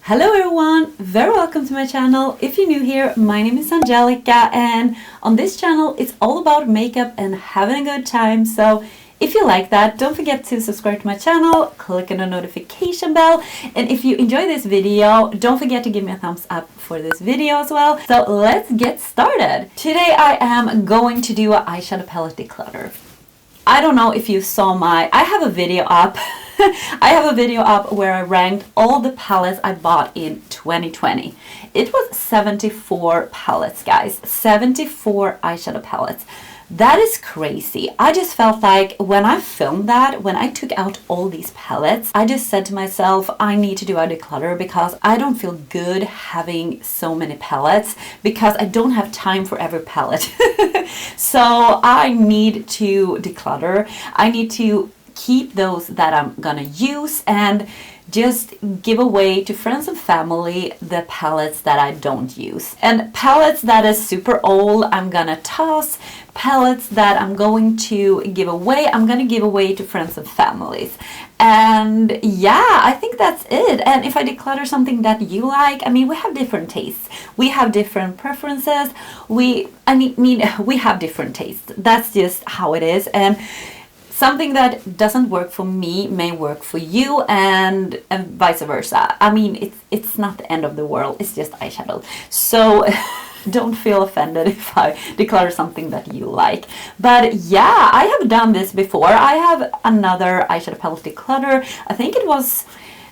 Hello everyone, very welcome to my channel. If you're new here, my name is Angelica and on this channel it's all about makeup and having a good time. So if you like that, don't forget to subscribe to my channel, click on the notification bell, and if you enjoy this video, don't forget to give me a thumbs up for this video as well. So let's get started. Today I am going to do an eyeshadow palette declutter. I don't know if you saw I have a video up I have a video up where I ranked all the palettes I bought in 2020. It was 74 palettes, guys. 74 eyeshadow palettes. That is crazy. I just felt like when I filmed that, when I took out all these palettes, I just said to myself, I need to do a declutter because I don't feel good having so many palettes because I don't have time for every palette. So I need to declutter. I need to keep those that I'm gonna use and just give away to friends and family the palettes that I don't use. And palettes that is super old, I'm gonna toss. Palettes that I'm going to give away, I'm gonna give away to friends and families. And yeah, I think that's it. And if I declutter something that you like, I mean, we have different tastes. We have different preferences. We have different tastes. That's just how it is. And something that doesn't work for me may work for you and vice versa. I mean, it's not the end of the world. It's just eyeshadow. So don't feel offended if I declare something that you like. But yeah, I have done this before. I have another eyeshadow palette declutter. I think it was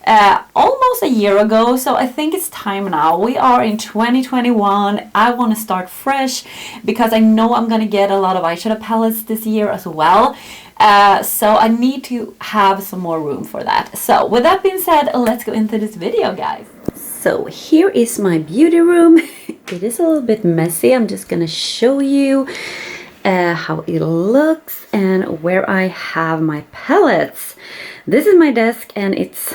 almost a year ago, so I think it's time now. We are in 2021. I want to start fresh because I know I'm gonna get a lot of eyeshadow palettes this year as well. So I need to have some more room for that. So with that being said, let's go into this video, guys. So here is my beauty room. It is a little bit messy. I'm just gonna show you how it looks and where I have my palettes. This is my desk and it's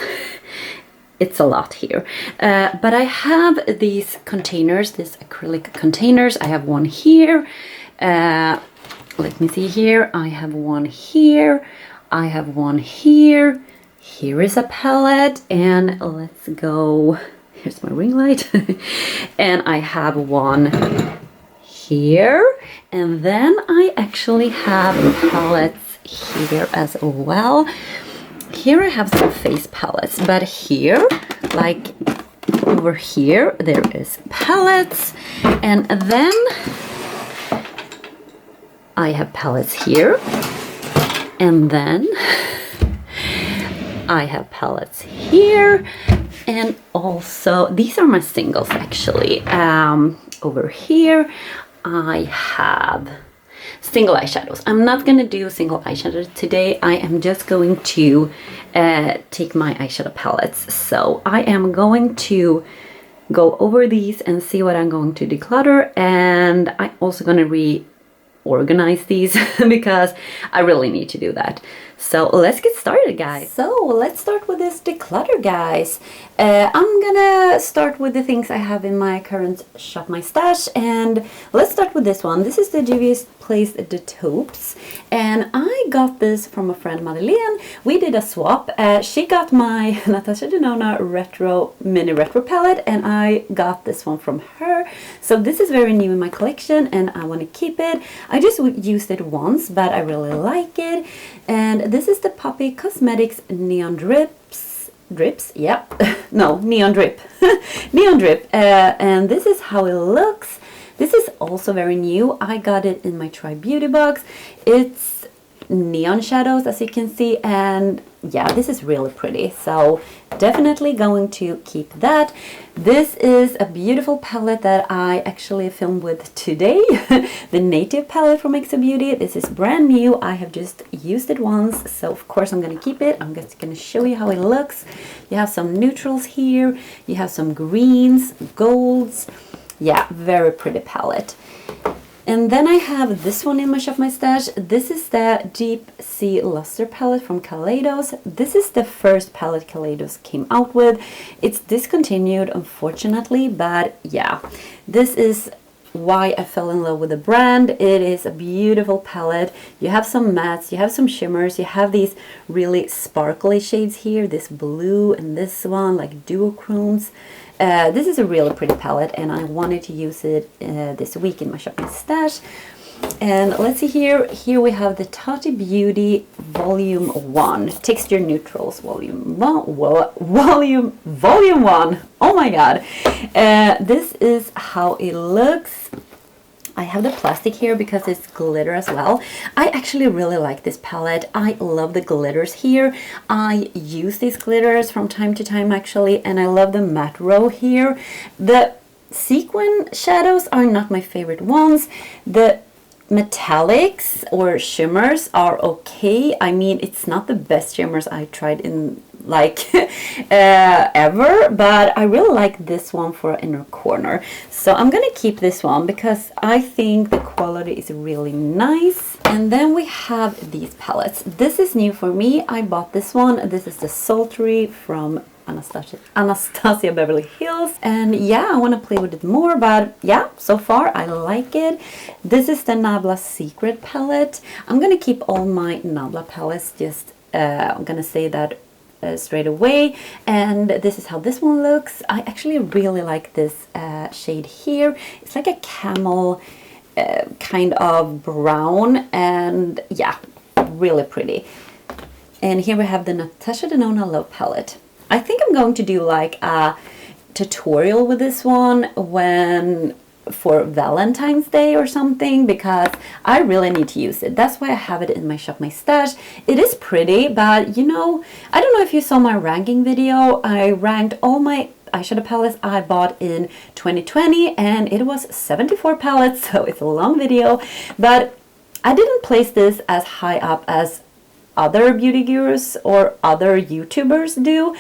a lot here. But I have these containers, these acrylic containers. I have one here. Let me see here. I have one here. I have one here. Here is a palette. And let's go. Here's my ring light. And I have one here. And then I actually have palettes here as well. Here I have some face palettes. But here, like over here, there is palettes. And then I have palettes here, and then I have palettes here, and also these are my singles actually. Over here I have single eyeshadows. I'm not gonna do single eyeshadow today. I am just going to take my eyeshadow palettes. So I am going to go over these and see what I'm going to declutter, and I'm also gonna reorganize these because I really need to do that. So let's get started, guys. So let's start with this declutter, guys. I'm gonna start with the things I have in my current Shop My Stash, and let's start with this one. This is the Juvia's Place the Taupes, and I got this from a friend, Madeleine. We did a swap. She got my Natasha Denona mini retro palette, and I got this one from her. So this is very new in my collection and I want to keep it. I just used it once, but I really like it. And this is the Poppy Cosmetics Neon Drips, yep. No, Neon Drip. Neon Drip. And this is how it looks. This is also very new. I got it in my Try Beauty box. It's neon shadows, as you can see, and yeah, this is really pretty, so definitely going to keep that. This is a beautiful palette that I actually filmed with today. The Native palette from Makeup Beauty. This is brand new. I have just used it once, so of course I'm gonna keep it. I'm just gonna show you how it looks. You have some neutrals here, you have some greens, golds. Yeah, very pretty palette. And then I have this one in my Shop My Stash. This is the Deep Sea Luster palette from Kaleidos. This is the first palette Kaleidos came out with. It's discontinued, unfortunately, but yeah. This is why I fell in love with the brand. It is a beautiful palette. You have some mattes, you have some shimmers, you have these really sparkly shades here, this blue and this one, like duochromes. This is a really pretty palette, and I wanted to use it this week in my shopping stash. And let's see here. Here we have the Tati Beauty Volume 1, Texture Neutrals Volume 1. Oh my god. This is how it looks. I have the plastic here because it's glitter as well. I actually really like this palette. I love the glitters here. I use these glitters from time to time actually, and I love the matte row here. The sequin shadows are not my favorite ones. The metallics or shimmers are okay. I mean, it's not the best shimmers I tried in like ever, but I really like this one for an inner corner. So I'm gonna keep this one because I think the quality is really nice. And then we have these palettes. This is new for me. I bought this one. This is the Sultry from Anastasia Beverly Hills, and yeah, I want to play with it more, but yeah, so far I like it. This is the Nabla Secret palette. I'm gonna keep all my Nabla palettes, just I'm gonna say that straight away. And this is how this one looks. I actually really like this shade here. It's like a camel kind of brown, and yeah, really pretty. And here we have the Natasha Denona Love palette. I think I'm going to do like a tutorial with this one for Valentine's Day or something, because I really need to use it. That's why I have it in my Shop My Stash. It is pretty, but you know, I don't know if you saw my ranking video. I ranked all my eyeshadow palettes I bought in 2020, and it was 74 palettes, so it's a long video, but I didn't place this as high up as other beauty gurus or other YouTubers do,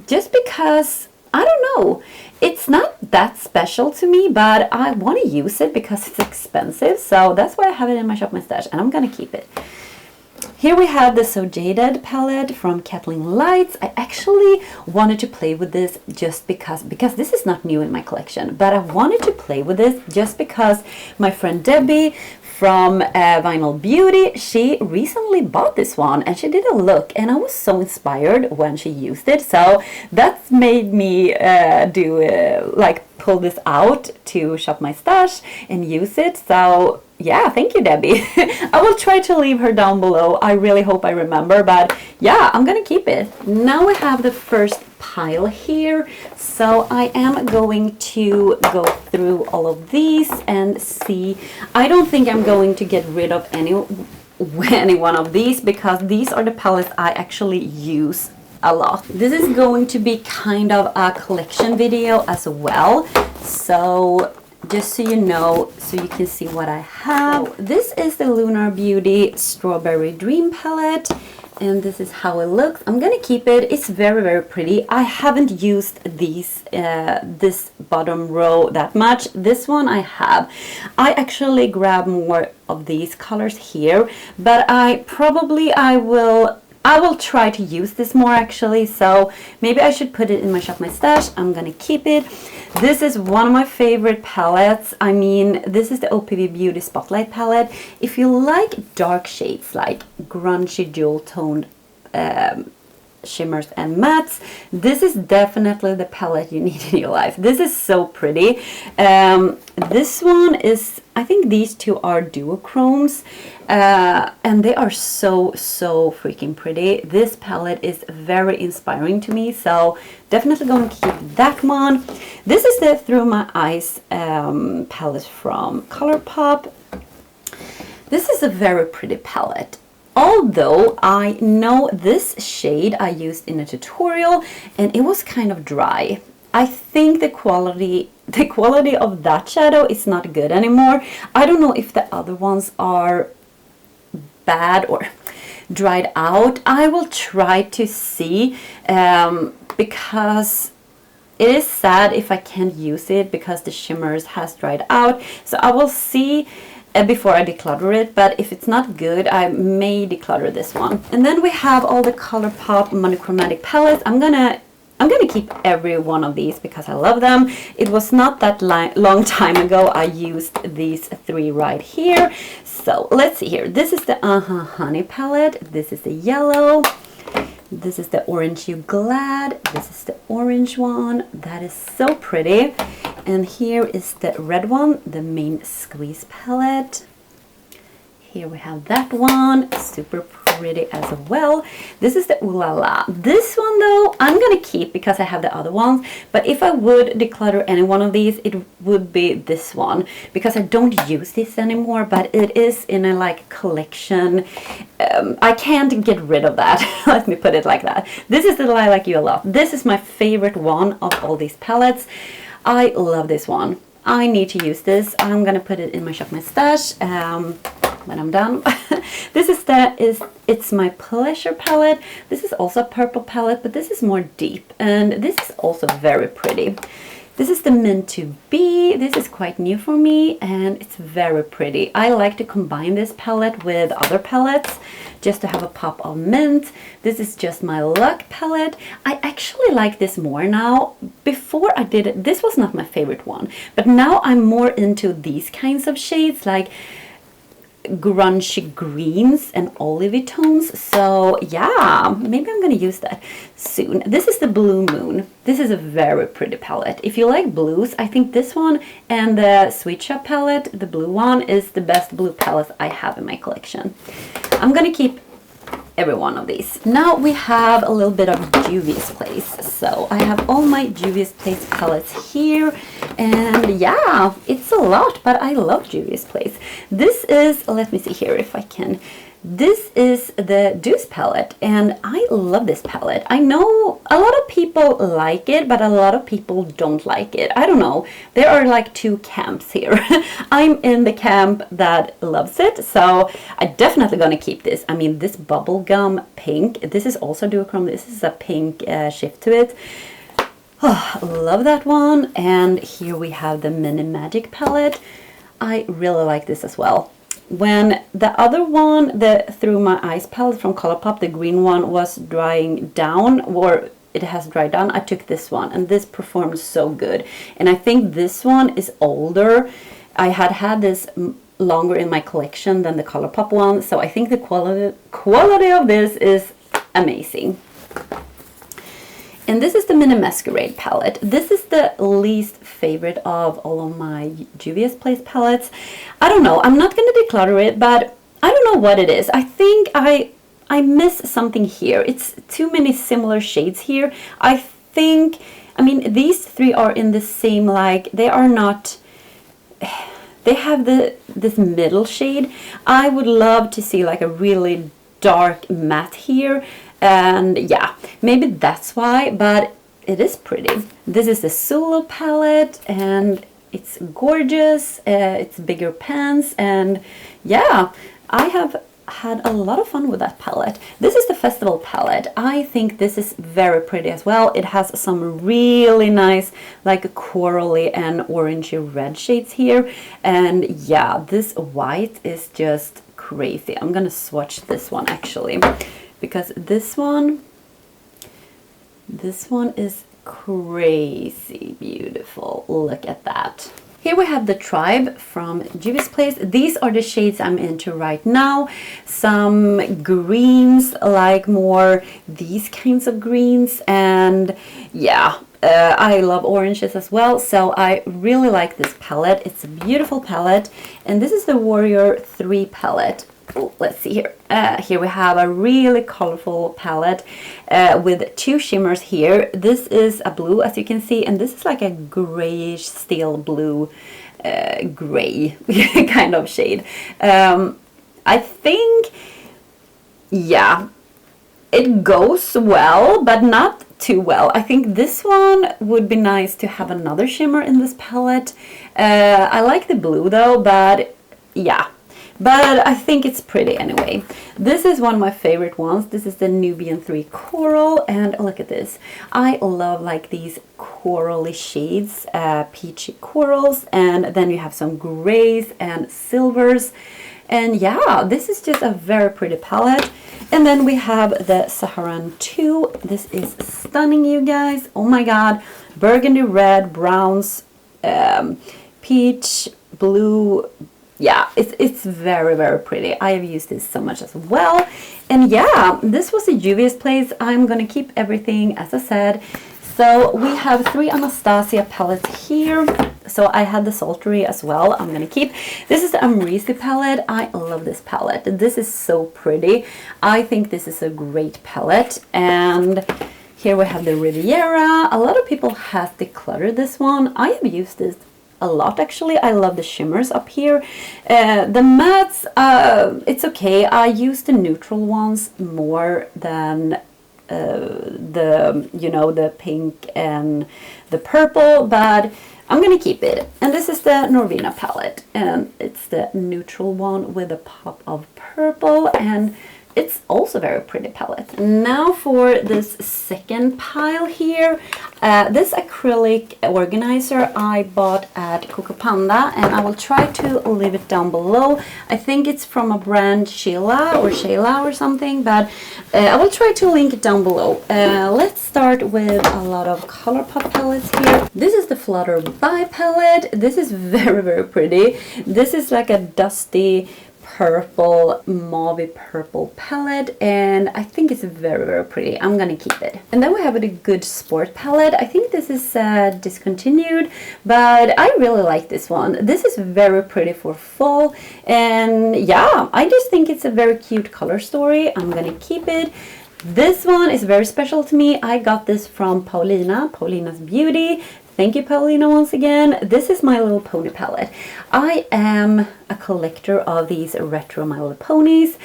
just because, I don't know, it's not that special to me, but I want to use it because it's expensive, so that's why I have it in my Shop My Stash, and I'm gonna keep it. Here we have the So Jaded palette from Kathleen Lights. I actually wanted to play with this just because this is not new in my collection, but I wanted to play with this just because my friend Debbie from Vinyl Beauty, she recently bought this one and she did a look, and I was so inspired when she used it, so that's made me pull this out to Shop My Stash and use it. So yeah, thank you, Debbie. I will try to leave her down below. I really hope I remember, but yeah, I'm gonna keep it. Now we have the first pile here, so I am going to go through all of these and see. I don't think I'm going to get rid of any one of these, because these are the palettes I actually use a lot. This is going to be kind of a collection video as well, so just so you know, so you can see what I have. So this is the Lunar Beauty Strawberry Dream palette, and this is how it looks. I'm gonna keep it. It's very, very pretty. I haven't used these this bottom row that much. This one I have. I actually grab more of these colors here, but I will try to use this more actually, so maybe I should put it in my Shop My Stash. I'm gonna keep it. This is one of my favorite palettes. I mean, this is the OPV Beauty Spotlight palette. If you like dark shades, like grungy jewel toned shimmers and mattes, this is definitely the palette you need in your life. This is so pretty. This one is, I think these two are duochromes, and they are so freaking pretty. This palette is very inspiring to me, so definitely going to keep that one. This is the Through My Eyes palette from ColourPop. This is a very pretty palette. Although I know this shade I used in a tutorial and it was kind of dry. I think the quality of that shadow is not good anymore. I don't know if the other ones are bad or dried out. I will try to see, because it is sad if I can't use it because the shimmers has dried out. So I will see before I declutter it, but if it's not good, I may declutter this one. And then we have all the ColourPop monochromatic palettes. I'm I'm gonna keep every one of these because I love them. It was not that long time ago I used these 3 right here. So let's see here. This is the Honey palette. This is the yellow. This is the Orange You Glad. This is the orange one. That is so pretty. And here is the red one, the Main Squeeze palette. Here we have that one, super pretty as well. This is the Ooh La La. This one though, I'm gonna keep because I have the other ones. But if I would declutter any one of these, it would be this one. Because I don't use this anymore, but it is in a like collection. I can't get rid of that. Let me put it like that. This is the Lilac You Love. This is my favorite one of all these palettes. I love this one. I need to use this. I'm gonna put it in my Shop My Stash when I'm done. This is it's my Pleasure palette. This is also a purple palette, but this is more deep, and this is also very pretty. This is the Meant to Be. This is quite new for me, and it's very pretty. I like to combine this palette with other palettes just to have a pop of mint. This is just my Luck palette. I actually like this more now. Before I did it, this was not my favorite one, but now I'm more into these kinds of shades, like grungy greens and olivey tones. So yeah, maybe I'm gonna use that soon. This is the Blue Moon. This is a very pretty palette. If you like blues, I think this one and the Sweet Shop palette, the blue one, is the best blue palette I have in my collection. I'm gonna keep every one of these. Now we have a little bit of Juvia's Place. So I have all my Juvia's Place palettes here, and yeah, it's a lot, but I love Juvia's Place. This is, let me see here if I can. This is the Deuce palette, and I love this palette. I know a lot of people like it, but a lot of people don't like it. I don't know. There are like 2 camps here. I'm in the camp that loves it, so I'm definitely gonna keep this. I mean, this bubblegum pink, this is also duochrome. This is a pink shift to it. Oh, love that one. And here we have the Mini Magic palette. I really like this as well. When the other one, the Through My Eyes palette from Colourpop, the green one, was drying down, or it has dried down, I took this one, and this performed so good. And I think this one is older. I had this longer in my collection than the Colourpop one, so I think the quality of this is amazing. And this is the Mini Masquerade palette. This is the least favorite of all of my Juvia's Place palettes. I don't know, I'm not going to declutter it, but I don't know what it is. I think I miss something here. It's too many similar shades here. I think, I mean, these 3 are in the same, like, they are not, they have this middle shade. I would love to see like a really dark matte here. And yeah, maybe that's why, but it is pretty. This is the Solo palette, and it's gorgeous. It's bigger pans, and yeah, I have had a lot of fun with that palette. This is the Festival palette. I think this is very pretty as well. It has some really nice like corally and orangey red shades here, and yeah, this white is just crazy. I'm gonna swatch this one actually, because this one is crazy beautiful. Look at that. Here we have the Tribe from Juvia's Place. These are the shades I'm into right now. Some greens, like more these kinds of greens, and yeah, I love oranges as well, so I really like this palette. It's a beautiful palette, and this is the Warrior 3 palette. Oh, let's see here. Here we have a really colorful palette with 2 shimmers here. This is a blue, as you can see, and this is like a grayish steel blue, gray kind of shade. I think, yeah, it goes well, but not too well. I think this one would be nice to have another shimmer in this palette. I like the blue though, but yeah. But I think it's pretty anyway. This is one of my favorite ones. This is the Nubian 3 Coral, and look at this. I love like these corally shades, peachy corals, and then you have some grays and silvers. And yeah, this is just a very pretty palette. And then we have the Saharan 2. This is stunning, you guys. Oh my god. Burgundy red, browns, peach, blue. Yeah, it's very, very pretty. I have used this so much as well. And yeah, this was the Juvia's Place. I'm gonna keep everything as I said. So we have 3 Anastasia palettes here. So I had the Sultry as well. I'm gonna keep. This is the Amrisi palette. I love this palette. This is so pretty. I think this is a great palette. And here we have the Riviera. A lot of people have decluttered this one. I have used this a lot actually. I love the shimmers up here. The mattes, it's okay. I use the neutral ones more than the pink and the purple, but I'm gonna keep it. And this is the Norvina palette, and it's the neutral one with a pop of purple, and it's also a very pretty palette. Now for this second pile here, this acrylic organizer I bought at Coco Panda, and I will try to leave it down below. I think it's from a brand Sheila or something, but I will try to link it down below. Let's start with a lot of ColourPop palettes here. This is the Flutter By palette. This is very, very pretty. This is like a dusty purple, mauve purple palette, and I think it's very, very pretty. I'm gonna keep it. And then we have the Good Sport palette. I think this is discontinued, but I really like this one. This is very pretty for fall, and yeah, I just think it's a very cute color story. I'm gonna keep it. This one is very special to me. I got this from Paulina's Beauty. Thank you, Paulina, once again. This is My Little Pony palette. I am a collector of these retro My Little Ponies.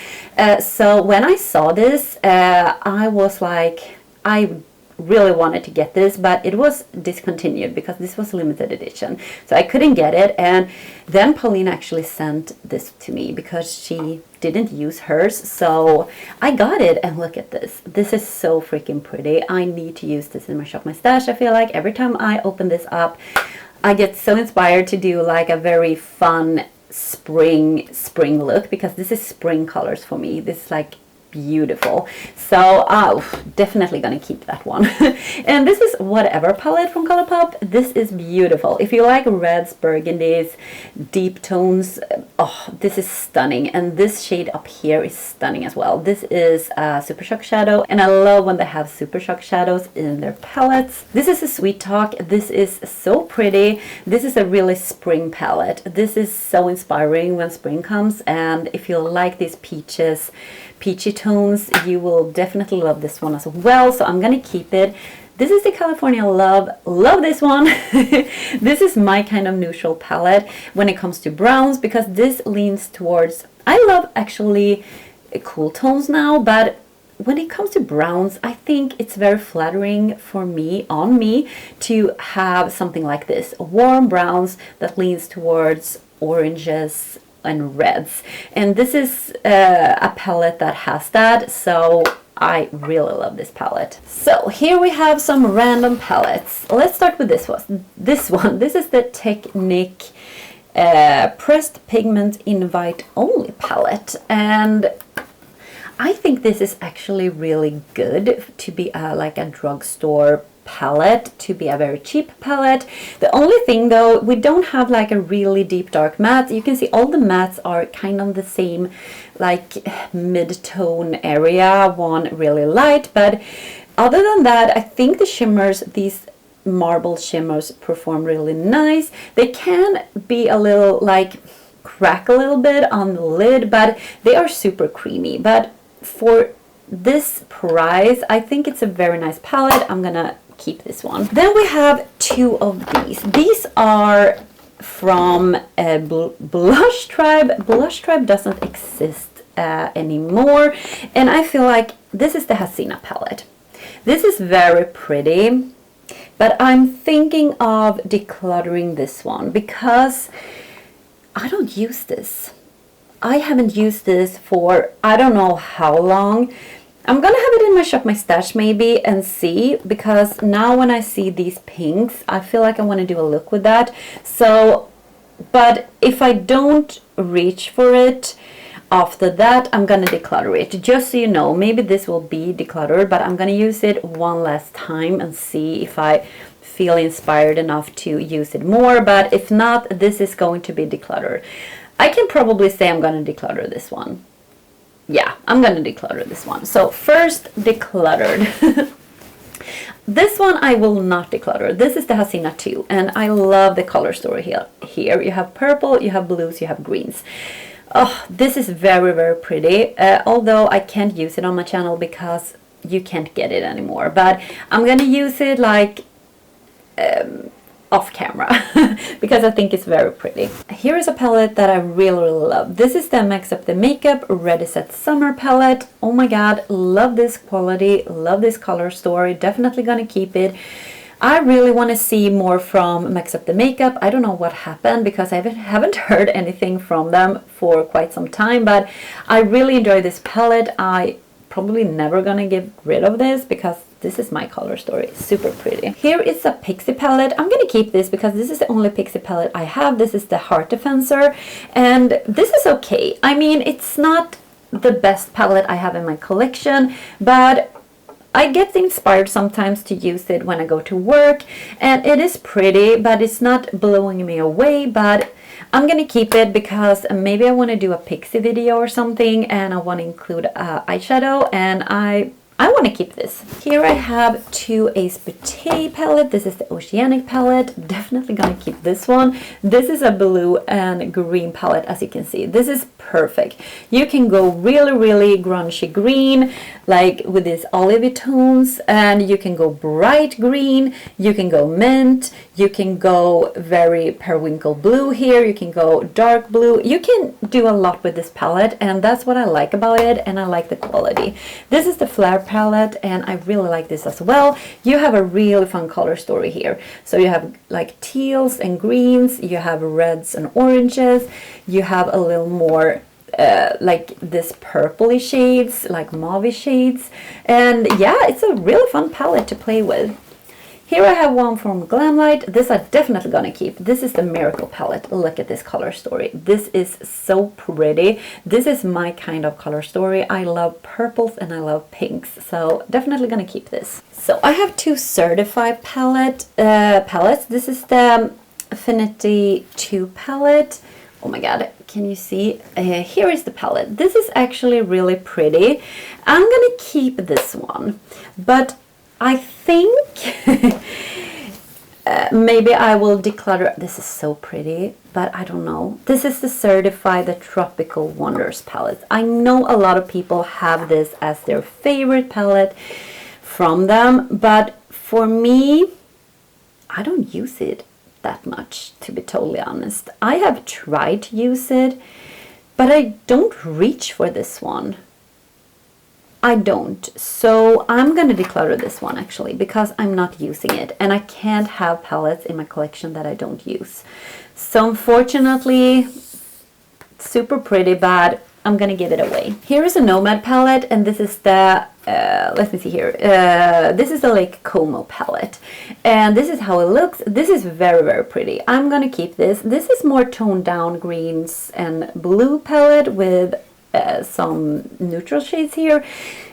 So when I saw this, I was like, I really wanted to get this, but it was discontinued because this was limited edition. So I couldn't get it. And then Paulina actually sent this to me because she didn't use hers. So I got it, and look at this. This is so freaking pretty. I need to use this in my Shop My Stash. I feel like every time I open this up, I get so inspired to do like a very fun spring look, because this is spring colors for me. This is like beautiful. So definitely gonna keep that one. And this is Whatever palette from ColourPop. This is beautiful. If you like reds, burgundies, deep tones, oh, this is stunning. And this shade up here is stunning as well. This is Super Shock Shadow, and I love when they have Super Shock shadows in their palettes. This is a Sweet Talk. This is so pretty. This is a really spring palette. This is so inspiring when spring comes, and if you like these peachy tones, you will definitely love this one as well. So I'm gonna keep it. This is the California Love. Love this one. This is my kind of neutral palette when it comes to browns, because this leans towards, I love actually cool tones now, but when it comes to browns, I think it's very flattering for me, to have something like this. Warm browns that leans towards oranges and reds, and this is a palette that has that, so I really love this palette. So here we have some random palettes. Let's start with this one. This is the Technique Pressed Pigment Invite Only palette, and I think this is actually really good to be like a drugstore palette, to be a very cheap palette. The only thing though, we don't have like a really deep dark matte. You can see all the mattes are kind of the same, like mid-tone area, one really light, but other than that, I think the shimmers, these marble shimmers, perform really nice. They can be a little like crack a little bit on the lid, but they are super creamy. But for this price, I think it's a very nice palette. I'm gonna keep this one. Then we have 2 of these. These are from Blush Tribe. Blush Tribe doesn't exist anymore, and I feel like this is the Hasina palette. This is very pretty, but I'm thinking of decluttering this one because I don't use this. I haven't used this for I don't know how long. I'm gonna have it in my Shop My Stash maybe and see, because now when I see these pinks, I feel like I want to do a look with that. So But if I don't reach for it, after that I'm gonna declutter it. Just so you know, maybe this will be decluttered, but I'm gonna use it one last time and see if I feel inspired enough to use it more. But if not, this is going to be decluttered. I can probably say I'm gonna declutter this one. Yeah, I'm gonna declutter this one. So first, decluttered. This one I will not declutter. This is the Hasina 2, and I love the color story here. You have purple, you have blues, you have greens. Oh, this is very, very pretty. Although I can't use it on my channel because you can't get it anymore. But I'm gonna use it like off camera because I think it's very pretty. Here is a palette that I really, really love. This is the Max Up the Makeup Ready Set Summer palette. Oh my god, love this quality, love this color story, definitely gonna keep it. I really want to see more from Max Up the Makeup. I don't know what happened because I haven't heard anything from them for quite some time, but I really enjoy this palette. I probably never gonna get rid of this because this is my color story. Super pretty. Here is a Pixie palette. I'm gonna keep this because this is the only Pixie palette I have. This is the Heart Defensor, and this is okay. I mean, it's not the best palette I have in my collection, but I get inspired sometimes to use it when I go to work, and it is pretty, but it's not blowing me away. But I'm gonna keep it because maybe I want to do a Pixie video or something, and I want to include eyeshadow, and I want to keep this. Here I have two Ace Beauté palette. This is the Oceanic palette. Definitely gonna keep this one. This is a blue and green palette, as you can see. This is perfect. You can go really, really grungy green, like with these olivey tones, and you can go bright green, you can go mint, you can go very periwinkle blue here, you can go dark blue. You can do a lot with this palette, and that's what I like about it, and I like the quality. This is the Flare palette, and I really like this as well. You have a really fun color story here. So you have like teals and greens, you have reds and oranges, you have a little more like this purpley shades, like mauve shades, and yeah, it's a really fun palette to play with. Here I have one from Glamlight. This I'm definitely gonna keep. This is the Miracle palette. Look at this color story. This is so pretty. This is my kind of color story. I love purples and I love pinks, so definitely gonna keep this. So I have two Certified palettes. This is the Affinity 2 palette. Oh my god, can you see? Here is the palette. This is actually really pretty. I'm gonna keep this one, but I think maybe I will declutter. This is so pretty, but I don't know. This is the Certified the Tropical Wonders palette. I know a lot of people have this as their favorite palette from them, but for me, I don't use it that much, to be totally honest. I have tried to use it, but I don't reach for this one. I don't. So I'm gonna declutter this one actually because I'm not using it, and I can't have palettes in my collection that I don't use. So unfortunately, super pretty, but I'm gonna give it away. Here is a Nomad palette, and this is the let me see here. This is the Lake Como palette, and this is how it looks. This is very, very pretty. I'm gonna keep this. This is more toned down greens and blue palette with some neutral shades here,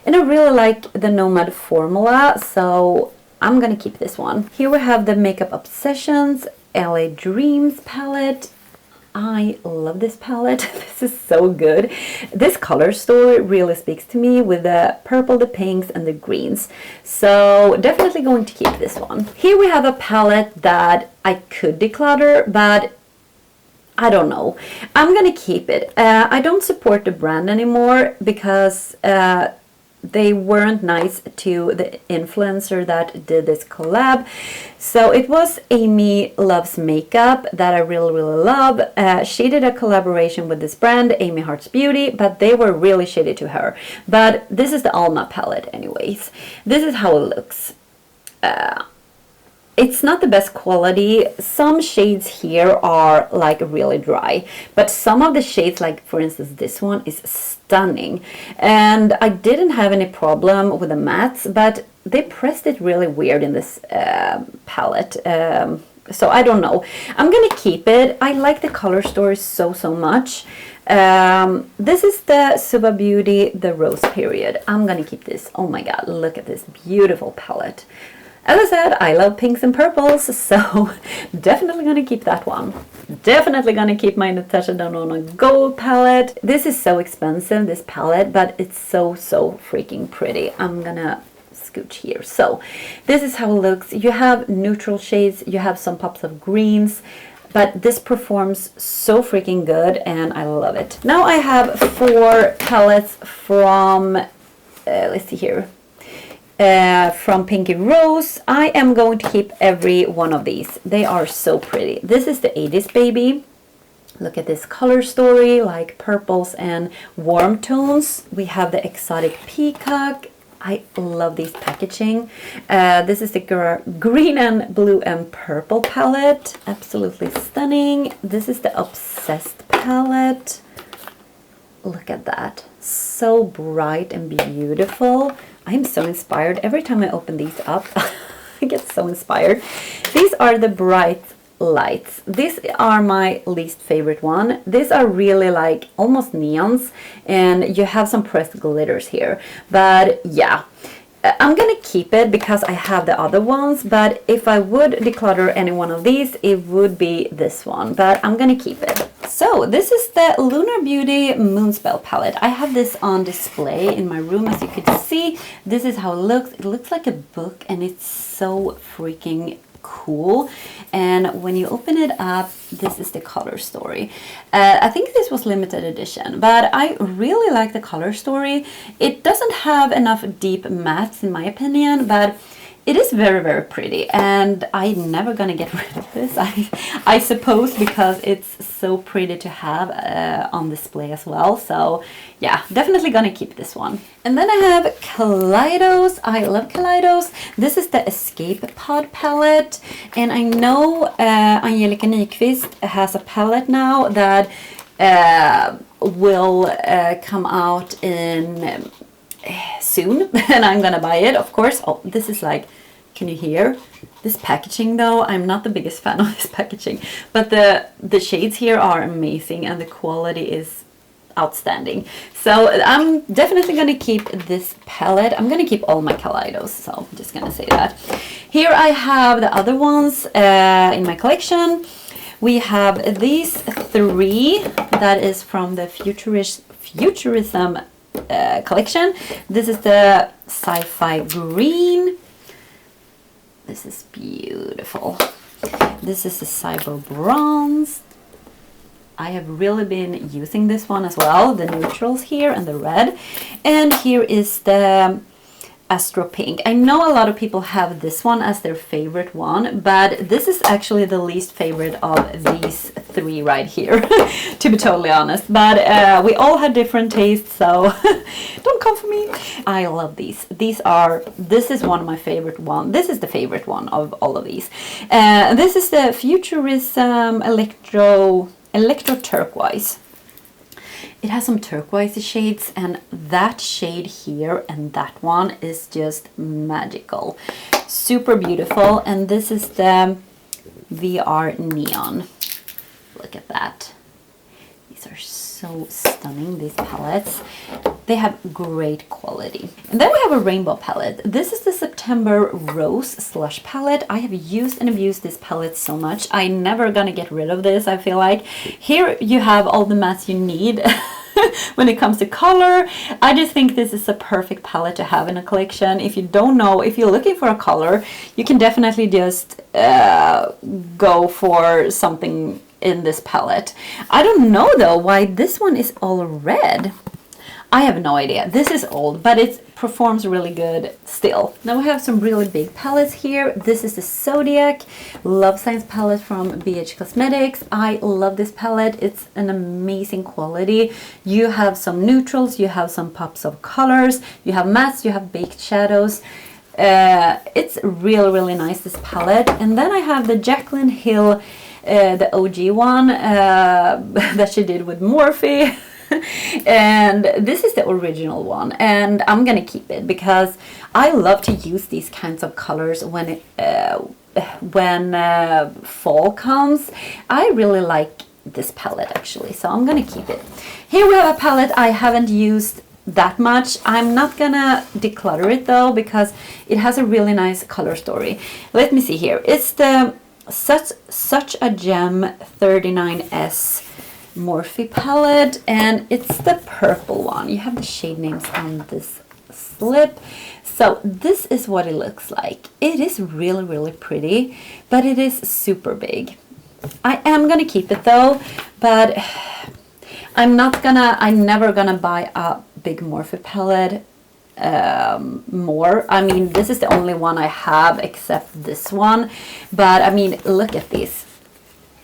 and I really like the Nomad formula, so I'm gonna keep this one. Here we have the Makeup Obsessions LA Dreams palette. I love this palette. This is so good. This color story really speaks to me with the purple, the pinks, and the greens. So definitely going to keep this one. Here we have a palette that I could declutter, but I don't know. I'm gonna keep it. I don't support the brand anymore because they weren't nice to the influencer that did this collab. So it was Amy Loves Makeup that I really, really love. She did a collaboration with this brand, Amy Hearts Beauty, but they were really shitty to her. But this is the Alma palette anyways. This is how it looks. It's not the best quality. Some shades here are like really dry, but some of the shades, like for instance this one, is stunning, and I didn't have any problem with the mattes, but they pressed it really weird in this palette. So I don't know. I'm gonna keep it. I like the color story so much. This is the Suva Beauty, the Rose Period. I'm gonna keep this. Oh my god, look at this beautiful palette. As I said, I love pinks and purples, so definitely gonna keep that one. Definitely gonna keep my Natasha Denona Gold palette. This is so expensive, this palette, but it's so freaking pretty. I'm gonna scooch here. So this is how it looks. You have neutral shades, you have some pops of greens, but this performs so freaking good and I love it. Now I have 4 palettes from, let's see here, from Pinky Rose. I am going to keep every one of these. They are so pretty. This is the 80s Baby. Look at this color story, like purples and warm tones. We have the Exotic Peacock. I love these packaging. This is the green and blue and purple palette. Absolutely stunning. This is the Obsessed palette. Look at that. So bright and beautiful. I'm so inspired. Every time I open these up, I get so inspired. These are the Bright Lights. These are my least favorite one. These are really like almost neons, and you have some pressed glitters here. But yeah, I'm gonna keep it because I have the other ones, but if I would declutter any one of these, it would be this one, but I'm gonna keep it. So this is the Lunar Beauty Moonspell palette. I have this on display in my room, as you could see. This is how it looks. It looks like a book and it's so freaking cool. And when you open it up, this is the color story. I think this was limited edition, but I really like the color story. It doesn't have enough deep mattes in my opinion, but it is very pretty, and I'm never gonna get rid of this. I suppose because it's so pretty to have on display as well. So yeah, definitely gonna keep this one. And then I have Kaleidos. I love Kaleidos. This is the Escape Pod palette, and I know Angelica Nyqvist has a palette now that will come out in soon, and I'm gonna buy it, of course. Oh, this is like, can you hear this packaging though? I'm not the biggest fan of this packaging, but the shades here are amazing and the quality is outstanding. So I'm definitely gonna keep this palette. I'm gonna keep all my Kaleidos, so I'm just gonna say that. Here I have the other ones in my collection. We have these 3 that is from the Futurism collection. This is the Sci-Fi Green. This is beautiful. This is the Cyber Bronze. I have really been using this one as well, the neutrals here and the red. And here is the Astro Pink. I know a lot of people have this one as their favorite one, but this is actually the least favorite of these 3 right here, to be totally honest. But we all have different tastes, so don't come for me. I love these. This is one of my favorite one. This is the favorite one of all of these. This is the Futurism Electro Turquoise. It has some turquoise shades, and that shade here and that one is just magical. Super beautiful. And this is the VR Neon. Look at that. These are so stunning, these palettes. They have great quality. And then we have a rainbow palette. This is the September Rose Slush palette. I have used and abused this palette so much. I'm never gonna get rid of this, I feel like. Here you have all the mattes you need when it comes to color. I just think this is a perfect palette to have in a collection. If you don't know, if you're looking for a color, you can definitely just go for something in this palette. I don't know though why this one is all red. I have no idea. This is old, but it performs really good still. Now we have some really big palettes here. This is the Zodiac Love Signs palette from BH Cosmetics. I love this palette. It's an amazing quality. You have some neutrals, you have some pops of colors, you have mattes, you have baked shadows. It's really nice, this palette. And then I have the Jaclyn Hill, the OG one that she did with Morphe. And this is the original one, and I'm gonna keep it because I love to use these kinds of colors when fall comes. I really like this palette actually, so I'm gonna keep it. Here we have a palette I haven't used that much. I'm not gonna declutter it though because it has a really nice color story. Let me see here. It's the such a gem 39S Morphe palette, and it's the purple one. You have the shade names on this slip. So this is what it looks like. It is really pretty, but it is super big. I am gonna keep it though, but I'm never gonna buy a big Morphe palette more. I mean, this is the only one I have except this one, but I mean, look at these.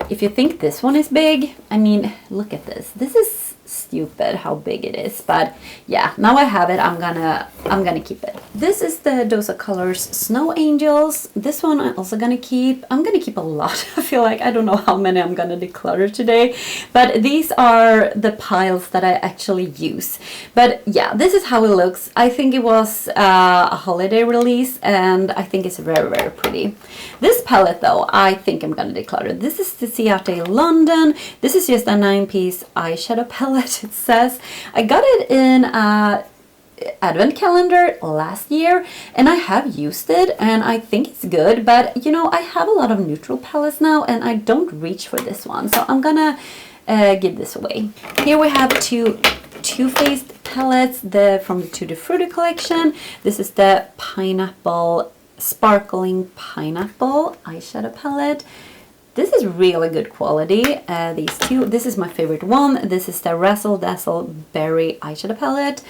If you think this one is big, I mean, look at this. This is stupid how big it is, but yeah, now I have it. I'm gonna keep it. This is the Dosa Colors Snow Angels. This one I'm also gonna keep. I'm gonna keep a lot. I feel like I don't know how many I'm gonna declutter today, but these are the piles that I actually use. But yeah, this is how it looks. I think it was a holiday release, and I think it's very pretty. This palette though, I think I'm gonna declutter. This is the Ciate London. This is just a 9-piece eyeshadow palette. It says I got it in advent calendar last year, and I have used it and I think it's good, but you know, I have a lot of neutral palettes now and I don't reach for this one, so I'm gonna give this away. Here we have two Too Faced palettes from the Tutti Frutti collection. This is the pineapple, sparkling pineapple eyeshadow palette. This is really good quality. These two, this is my favorite one. This is the Razzle Dazzle Berry eyeshadow palette,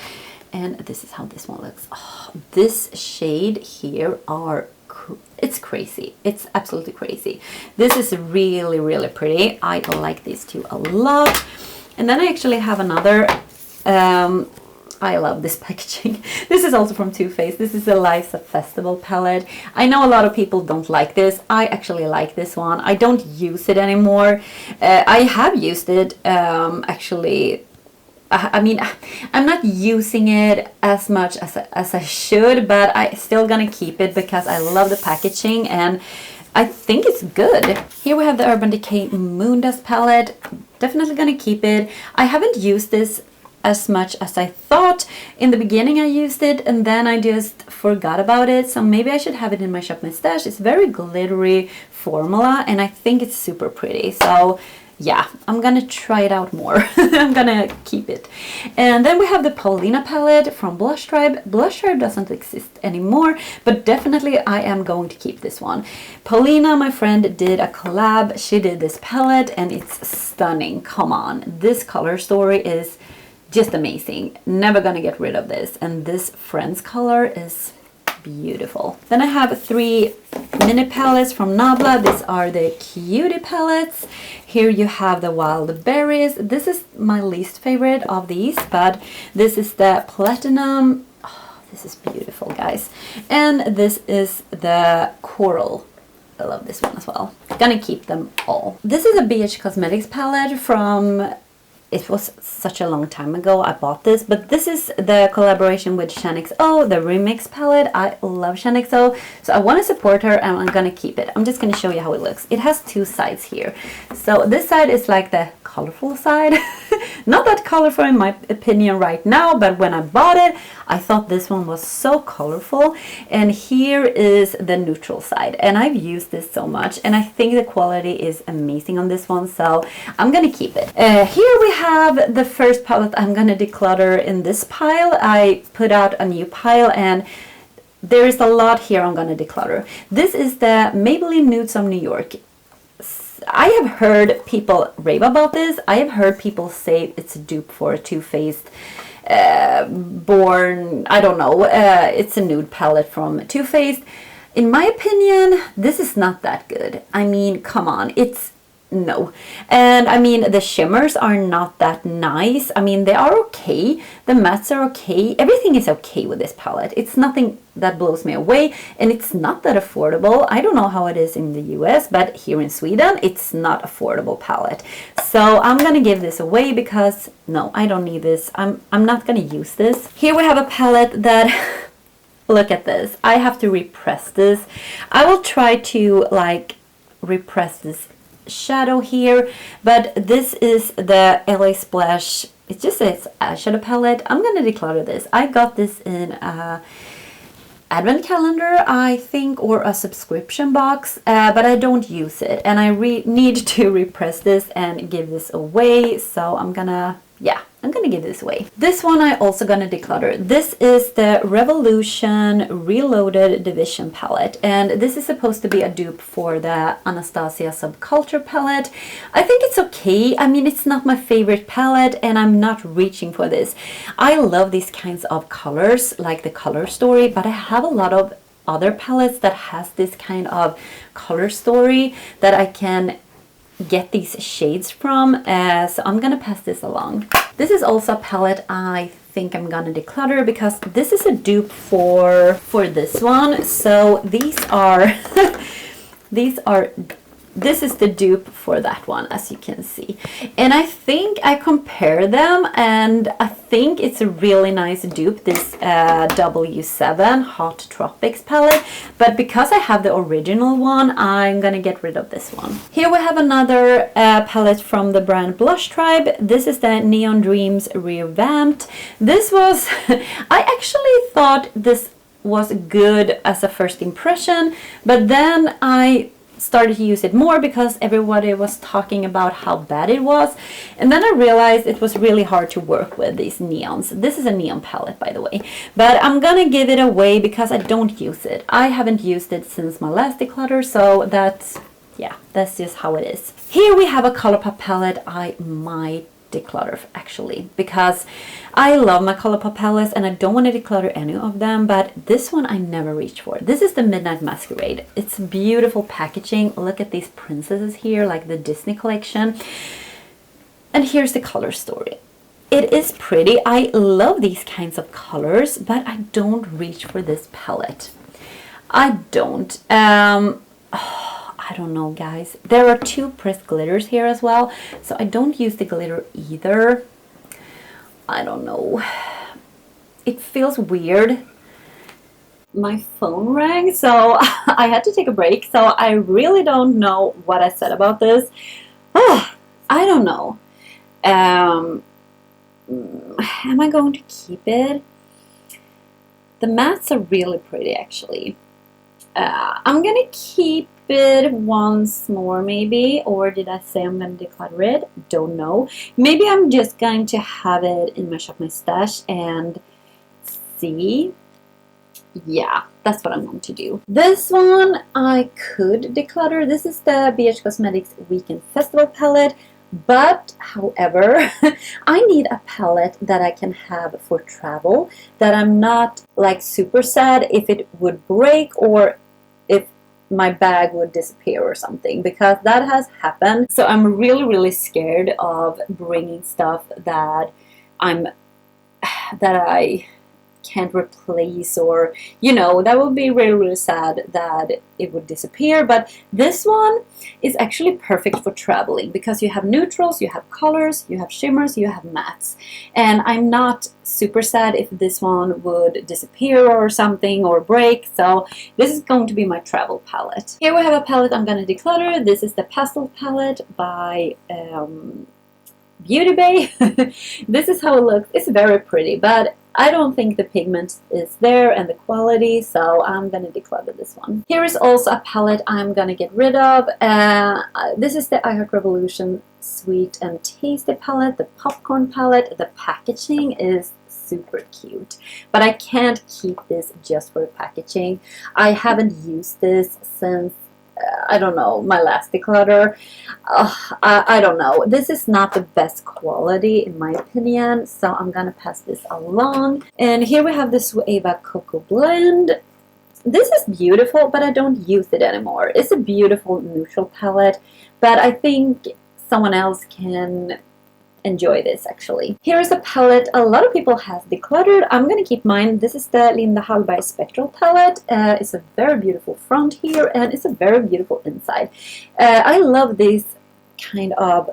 and this is how this one looks. Oh, this shade here it's crazy. It's absolutely crazy. This is really pretty. I like these two a lot. And then I actually have another. I love this packaging. This is also from Too Faced. This is the Liza Festival palette. I know a lot of people don't like this. I actually like this one. I don't use it anymore. I have used it actually. I mean, I'm not using it as much as I should, but I still gonna keep it because I love the packaging and I think it's good. Here we have the Urban Decay Moondust palette. Definitely gonna keep it. I haven't used this as much as I thought. In the beginning I used it and then I just forgot about it, so maybe I should have it in my shop, my stash. It's very glittery formula and I think it's super pretty, so yeah, I'm gonna try it out more. I'm gonna keep it. And then we have the Paulina palette from Blush Tribe. Blush Tribe doesn't exist anymore, but definitely I am going to keep this one. Paulina, my friend, did a collab. She did this palette and it's stunning. Come on, this color story is just amazing. Never gonna get rid of this. And this Friends color is beautiful. Then I have 3 mini palettes from Nabla. These are the Cutie palettes. Here you have the Wild Berries. This is my least favorite of these, but this is the Platinum. Oh, this is beautiful, guys. And this is the Coral. I love this one as well. Gonna keep them all. This is a BH Cosmetics palette from... It was such a long time ago I bought this, but this is the collaboration with ShanXO, the remix palette. I love ShanXO, so I want to support her and I'm gonna keep it. I'm just gonna show you how it looks. It has 2 sides here. So this side is like the colorful side. Not that colorful in my opinion right now, but when I bought it, I thought this one was so colorful. And here is the neutral side. And I've used this so much and I think the quality is amazing on this one, so I'm gonna keep it. Here we have the first palette I'm gonna declutter in this pile. I put out a new pile and there is a lot here I'm gonna declutter. This is the Maybelline Nudes of New York. I have heard people rave about this. I have heard people say it's a dupe for a Too Faced Born, I don't know, it's a nude palette from Too Faced. In my opinion, this is not that good. I mean, come on, it's no. And I mean, the shimmers are not that nice. I mean, they are okay. The mattes are okay. Everything is okay with this palette. It's nothing that blows me away. And it's not that affordable. I don't know how it is in the US, but here in Sweden, it's not affordable palette. So I'm gonna give this away because no, I don't need this. I'm not gonna use this. Here we have a palette that look at this. I have to repress this. I will try to like repress this shadow here, but this is the Elly Splash. It just says eyeshadow palette. I'm gonna declutter this. I got this in a advent calendar, I think, or a subscription box, but I don't use it, and I need to repress this and give this away. So I'm gonna give this away. This one I also gonna declutter. This is the Revolution Reloaded Division palette, and this is supposed to be a dupe for the Anastasia Subculture palette. I think it's okay. I mean, it's not my favorite palette, and I'm not reaching for this. I love these kinds of colors, like the color story, but I have a lot of other palettes that has this kind of color story that I can get these shades from, so I'm gonna pass this along. This is also a palette I think I'm gonna declutter because this is a dupe for this one. So these are this is the dupe for that one, as you can see. And I think I compare them, and I think it's a really nice dupe, this W7 Hot Tropics palette. But because I have the original one, I'm gonna get rid of this one. Here we have another palette from the brand Blush Tribe. This is the Neon Dreams Revamped. This was, I actually thought this was good as a first impression, but then I started to use it more because everybody was talking about how bad it was, and then I realized it was really hard to work with these neons. This is a neon palette, by the way, but I'm gonna give it away because I don't use it. I haven't used it since my last declutter, so that's just how it is. Here we have a ColourPop palette I might declutter actually, because I love my ColourPop palettes and I don't want to declutter any of them, but this one I never reach for. This is the Midnight Masquerade. It's beautiful packaging. Look at these princesses here, like the Disney collection. And here's the color story. It is pretty. I love these kinds of colors, but I don't reach for this palette. I don't. I don't know, guys. There are two pressed glitters here as well, so I don't use the glitter either. I don't know. It feels weird. My phone rang, so I had to take a break, so I really don't know what I said about this. I don't know. Am I going to keep it? The mattes are really pretty, actually. I'm gonna keep it once more, maybe, or did I say I'm gonna declutter it? Don't know. Maybe I'm just going to have it in my Shop My Stash and see. Yeah, that's what I'm going to do. This one I could declutter. This is the BH Cosmetics Weekend Festival palette. But, however, I need a palette that I can have for travel, that I'm not like super sad if it would break or if my bag would disappear or something, because that has happened. So I'm really, really scared of bringing stuff that I can't replace, or that would be really, really sad that it would disappear. But this one is actually perfect for traveling because you have neutrals, you have colors, you have shimmers, you have mattes, and I'm not super sad if this one would disappear or something or break. So this is going to be my travel palette. Here we have a palette I'm going to declutter. This is the Pastel palette by Beauty Bay. This is how it looks. It's very pretty, but I don't think the pigment is there and the quality, so I'm going to declutter this one. Here is also a palette I'm going to get rid of. This is the I Heart Revolution Sweet and Tasty palette, the popcorn palette. The packaging is super cute, but I can't keep this just for packaging. I haven't used this since I don't know, my last declutter. I don't know. This is not the best quality in my opinion, so I'm gonna pass this along. And here we have the Sueva Cocoa Blend. This is beautiful, but I don't use it anymore. It's a beautiful neutral palette, but I think someone else can enjoy this actually. Here's a palette a lot of people have decluttered. I'm gonna keep mine. This is the Linda Hallberg Spectral palette. It's a very beautiful front here, and it's a very beautiful inside. I love these kind of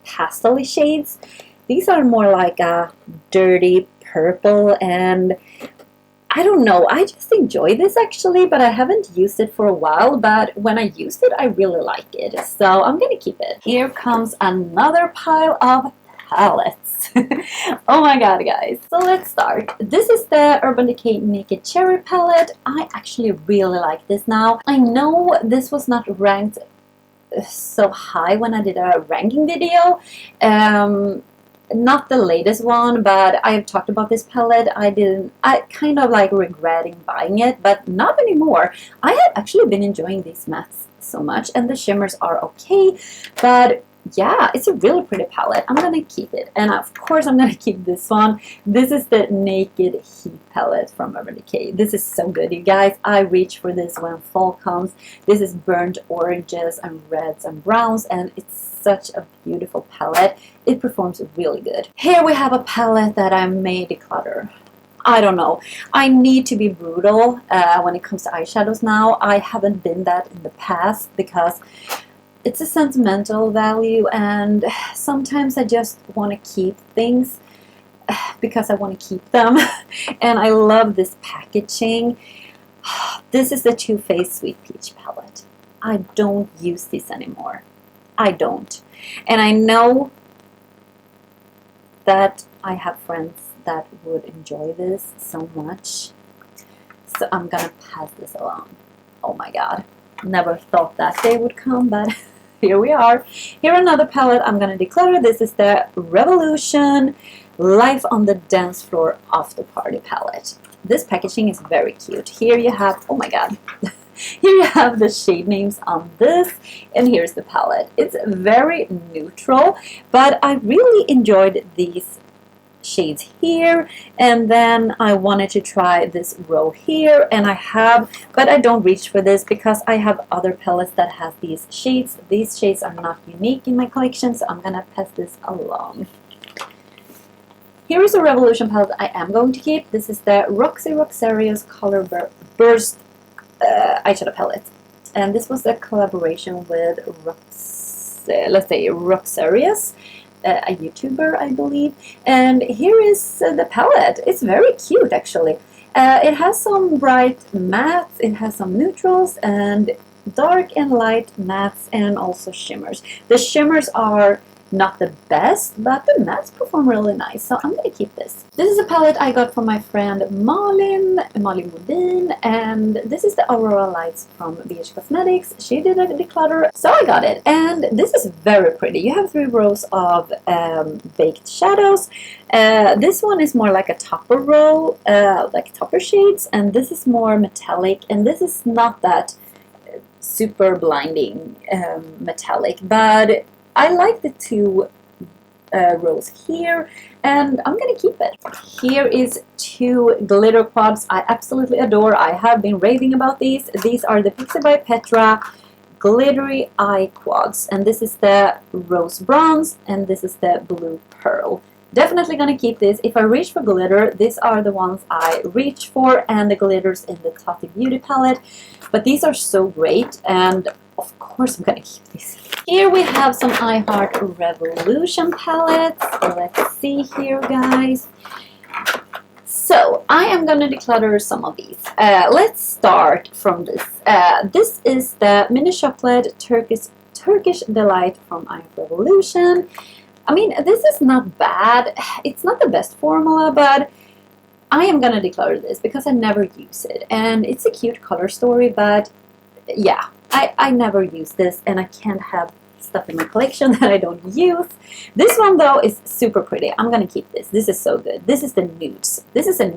pastel shades. These are more like a dirty purple, and I don't know, I just enjoy this actually, but I haven't used it for a while, but when I used it, I really like it, so I'm gonna keep it. Here comes another pile of palettes. Oh my god, guys. So let's start. This is the Urban Decay Naked Cherry palette. I actually really like this now. I know this was not ranked so high when I did a ranking video. Not the latest one, but I've talked about this palette. I kind of like regretting buying it, but not anymore. I have actually been enjoying these mattes so much, and the shimmers are okay, but yeah, it's a really pretty palette. I'm gonna keep it, and of course I'm gonna keep this one. This is the Naked Heat palette from Urban Decay. This is so good, you guys. I reach for this when fall comes. This is burnt oranges and reds and browns, and it's such a beautiful palette. It performs really good. Here we have a palette that I may declutter. I don't know. I need to be brutal when it comes to eyeshadows now. I haven't been that in the past because it's a sentimental value, and sometimes I just want to keep things because I want to keep them. And I love this packaging. This is the Too Faced Sweet Peach palette. I don't use this anymore. I don't. And I know that I have friends that would enjoy this so much. So I'm gonna pass this along. Oh my god. Never thought that day would come, but here we are. Here another palette I'm gonna declutter. This is the Revolution Life on the Dance Floor After Party palette. This packaging is very cute. Here you have, oh my god. Here you have the shade names on this, and here's the palette. It's very neutral, but I really enjoyed these shades here, and then I wanted to try this row here, and I have, but I don't reach for this because I have other palettes that has these shades. These shades are not unique in my collection, so I'm gonna pass this along. Here is a Revolution palette I am going to keep. This is the Roxy Roxaria's Color Burst eyeshadow palette, and this was a collaboration with Roxaria's, a YouTuber, I believe. And here is the palette. It's very cute actually. It has some bright mattes, it has some neutrals, and dark and light mattes, and also shimmers. The shimmers are not the best, but the mattes perform really nice, so I'm gonna keep this. This is a palette I got from my friend Malin Modin, and this is the Aurora Lights from BH Cosmetics. She did a declutter, so I got it, and this is very pretty. You have 3 rows of baked shadows. This one is more like a topper row, like topper shades, and this is more metallic, and this is not that super blinding metallic, but I like the 2 rows here, and I'm gonna keep it. Here is 2 glitter quads I absolutely adore. I have been raving about these. These are the Pixie by Petra Glittery Eye Quads, and this is the Rose Bronze, and this is the Blue Pearl. Definitely gonna keep this. If I reach for glitter, these are the ones I reach for, and the glitters in the Tati Beauty palette. But these are so great, and of course I'm gonna keep these. Here we have some I Heart Revolution palettes. Let's see here, guys. So I am gonna declutter some of these. Let's start from this. This is the Mini Chocolate Turkish Delight from I Heart Revolution. I mean, this is not bad. It's not the best formula, but I am gonna declutter this because I never use it, and it's a cute color story, but yeah, I never use this, and I can't have stuff in my collection that I don't use. This one though is super pretty. I'm gonna keep this. This is so good. This is the nudes. This is a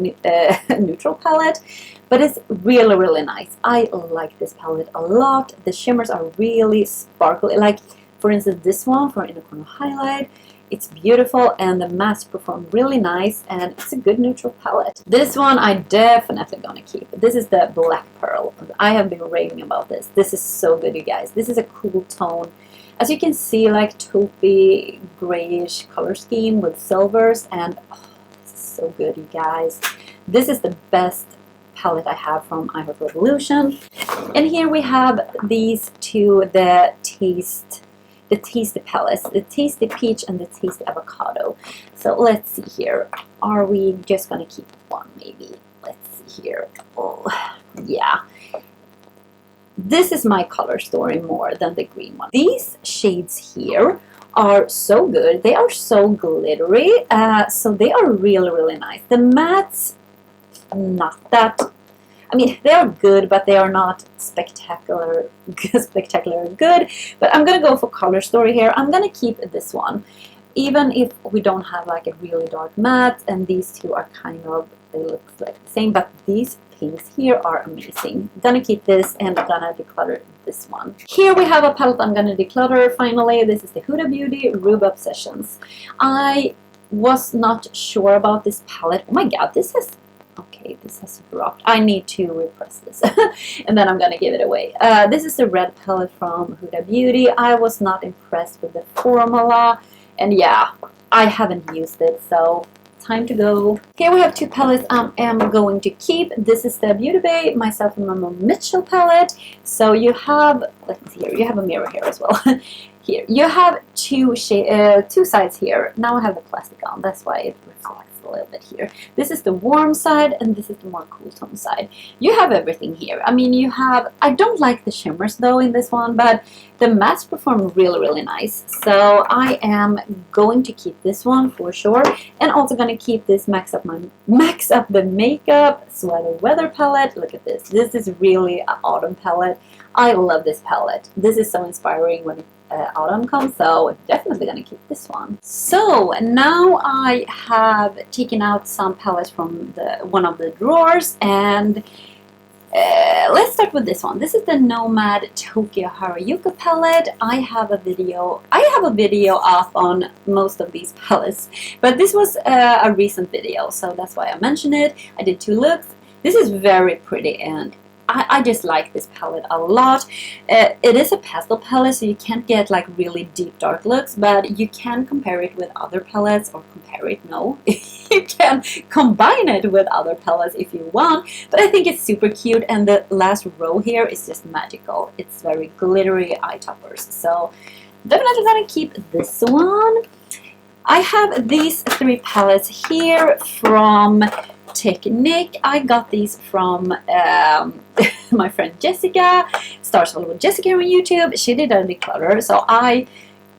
neutral palette, but it's really, really nice. I like this palette a lot. The shimmers are really sparkly. Like, for instance, this one for Inner Corner Highlight. It's beautiful, and the mattes perform really nice, and it's a good neutral palette. This one I definitely gonna keep. This is the Black Pearl. I have been raving about this. This is so good, you guys. This is a cool tone. As you can see, like taupey grayish color scheme with silvers, and oh, this is so good, you guys. This is the best palette I have from I Heart Revolution. And here we have these two, the Tasty palettes, the Tasty Peach and the Tasty Avocado. So let's see here. Are we just gonna keep one maybe? Let's see here. Oh, yeah. This is my color story more than the green one. These shades here are so good. They are so glittery. So they are really, really nice. The mattes, not that. I mean, they are good, but they are not spectacular good. But I'm gonna go for color story here. I'm gonna keep this one, even if we don't have like a really dark matte, and these two are kind of, they look like the same, but these pinks here are amazing. I'm gonna keep this, and I'm gonna declutter this one. Here we have a palette I'm gonna declutter finally. This is the Huda Beauty Rube Obsessions. I was not sure about this palette. Oh my god, this is, okay, this has dropped. I need to repress this and then I'm gonna give it away. This is the red palette from Huda Beauty. I was not impressed with the formula, and yeah, I haven't used it, so time to go. Here we have two palettes I am going to keep. This is the Beauty Bay Myself and Mama Mitchell palette. So you have, let's see here, you have a mirror here as well. Here you have two sides here. Now I have the plastic on, that's why it reflects a little bit here. This is the warm side, and this is the more cool tone side. You have everything here. I mean, you have, I don't like the shimmers though in this one, but the mattes perform really, really nice. So I am going to keep this one for sure, and also going to keep this Max Up the Makeup Sweater Weather palette. Look at this. This is really an autumn palette. I love this palette. This is so inspiring when autumn comes, so definitely gonna keep this one. So now I have taken out some palettes from one of the drawers, and let's start with this one. This is the Nomad Tokyo Harajuku palette. I have a video up on most of these palettes, but this was a recent video, so that's why I mentioned it. I did 2 looks. This is very pretty, and I just like this palette a lot. It is a pastel palette, so you can't get like really deep dark looks, but you can compare it with other palettes, or you can combine it with other palettes if you want. But I think it's super cute, and the last row here is just magical. It's very glittery eye toppers, so definitely gonna keep this one. I have these 3 palettes here from Technique. I got these from my friend Jessica, Stars Hollywood Jessica on YouTube. She did a declutter, so I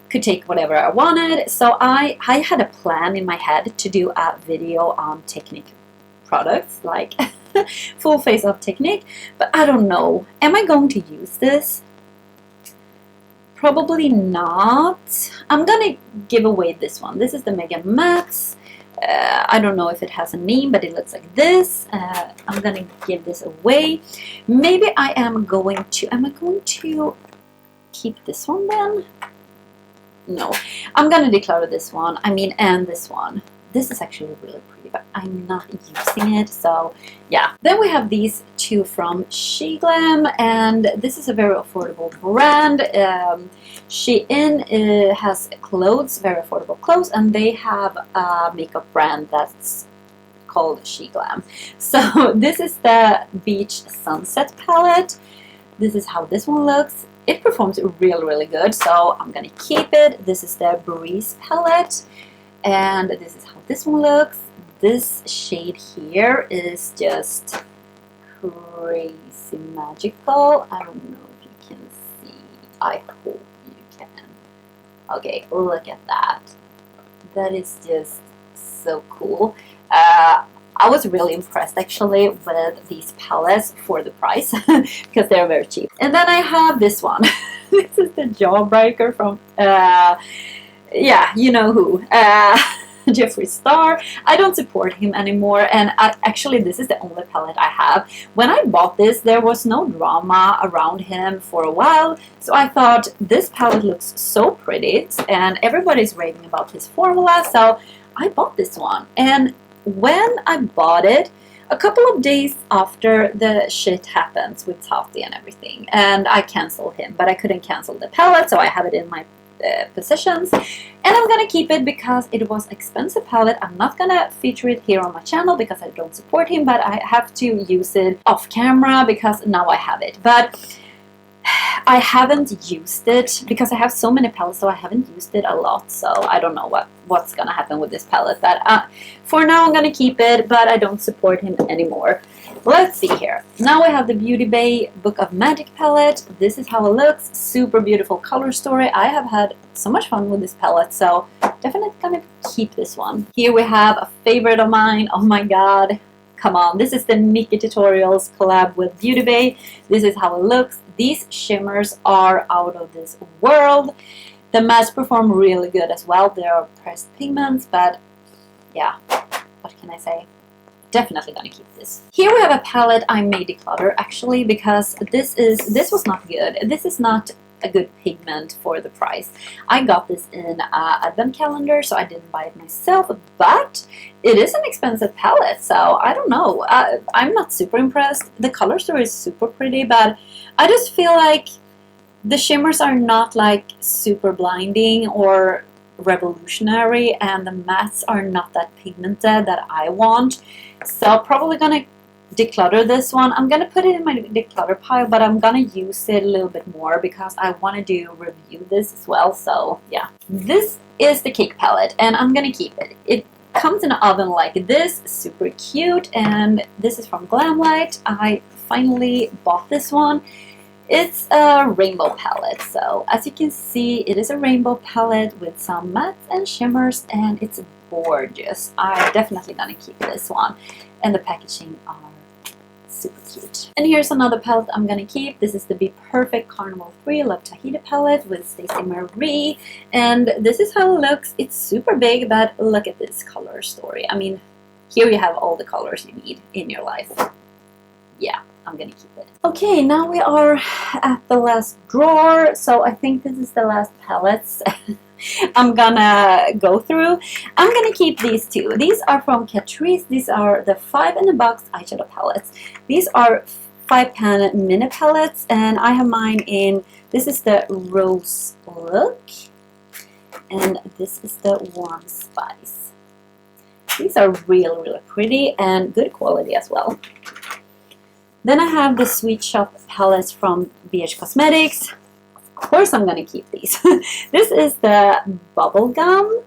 could take whatever I wanted. So I had a plan in my head to do a video on Technique products, like full face of Technique, but I don't know. Am I going to use this? Probably not. I'm gonna give away this one. This is the Mega Mattes. I don't know if it has a name, but it looks like this. I'm gonna give this away. Maybe I am going to keep this one then? No, I'm gonna declutter this one. I mean, and this one. This is actually really pretty, but I'm not using it, so yeah. Then we have these 2 from SheGlam, and this is a very affordable brand. Shein has clothes, very affordable clothes, and they have a makeup brand that's called SheGlam. So this is the Beach Sunset palette. This is how this one looks. It performs really, really good, so I'm gonna keep it. This is the Breeze palette, and this is how this one looks. This shade here is just crazy magical. I don't know if you can see. I hope you can. Okay, look at that. That is just so cool. I was really impressed actually with these palettes for the price because they're very cheap. And then I have this one. This is the Jawbreaker from yeah, you know who. Jeffree Star. I don't support him anymore, and actually this is the only palette I have. When I bought this, there was no drama around him for a while, so I thought this palette looks so pretty, and everybody's raving about his formula, so I bought this one. And when I bought it, a couple of days after the shit happens with Tati and everything, and I canceled him, but I couldn't cancel the palette, so I have it in my possessions, and I'm gonna keep it because it was expensive palette. I'm not gonna feature it here on my channel because I don't support him, but I have to use it off camera because now I have it. But I haven't used it because I have so many palettes, so I haven't used it a lot, so I don't know what's gonna happen with this palette. But for now I'm gonna keep it, but I don't support him anymore. Let's see here. Now I have the Beauty Bay Book of Magic palette. This is how it looks. Super beautiful color story. I have had so much fun with this palette, so definitely gonna keep this one. Here we have a favorite of mine. Oh my god. Come on. This is the Nikki Tutorials collab with Beauty Bay. This is how it looks. These shimmers are out of this world. The mattes perform really good as well. They are pressed pigments, but yeah, what can I say? Definitely gonna keep this. Here we have a palette I may declutter actually, because this was not good. This is not a good pigment for the price. I got this in advent calendar, so I didn't buy it myself, but it is an expensive palette, so I don't know. I'm not super impressed. The color story is super pretty, but I just feel like the shimmers are not like super blinding or revolutionary, and the mattes are not that pigmented that I want. So probably gonna declutter this one. I'm gonna put it in my declutter pile, but I'm gonna use it a little bit more because I want to do review this as well. So yeah, this is the cake palette, and I'm gonna keep it. It comes in an oven like this, super cute, and this is from Glamlight. I finally bought this one. It's a rainbow palette, so as you can see, it is a rainbow palette with some mattes and shimmers, and it's gorgeous. I'm definitely gonna keep this one, and the packaging are super cute. And here's another palette I'm gonna keep. This is the Be Perfect Carnival Free Love Tahiti palette with Stacey Marie, and this is how it looks. It's super big, but look at this color story. I mean, here you have all the colors you need in your life. Yeah, I'm gonna keep it. Okay, now we are at the last drawer, so I think this is the last palettes I'm gonna go through. I'm gonna keep these two. These are from Catrice. These are the 5 in a box eyeshadow palettes. These are 5-pan mini palettes, and I have mine in, this is the Rose Look, and this is the Warm Spice. These are really pretty and good quality as well. Then I have the Sweet Shop palettes from BH Cosmetics. Of course I'm gonna keep these. This is the Bubblegum,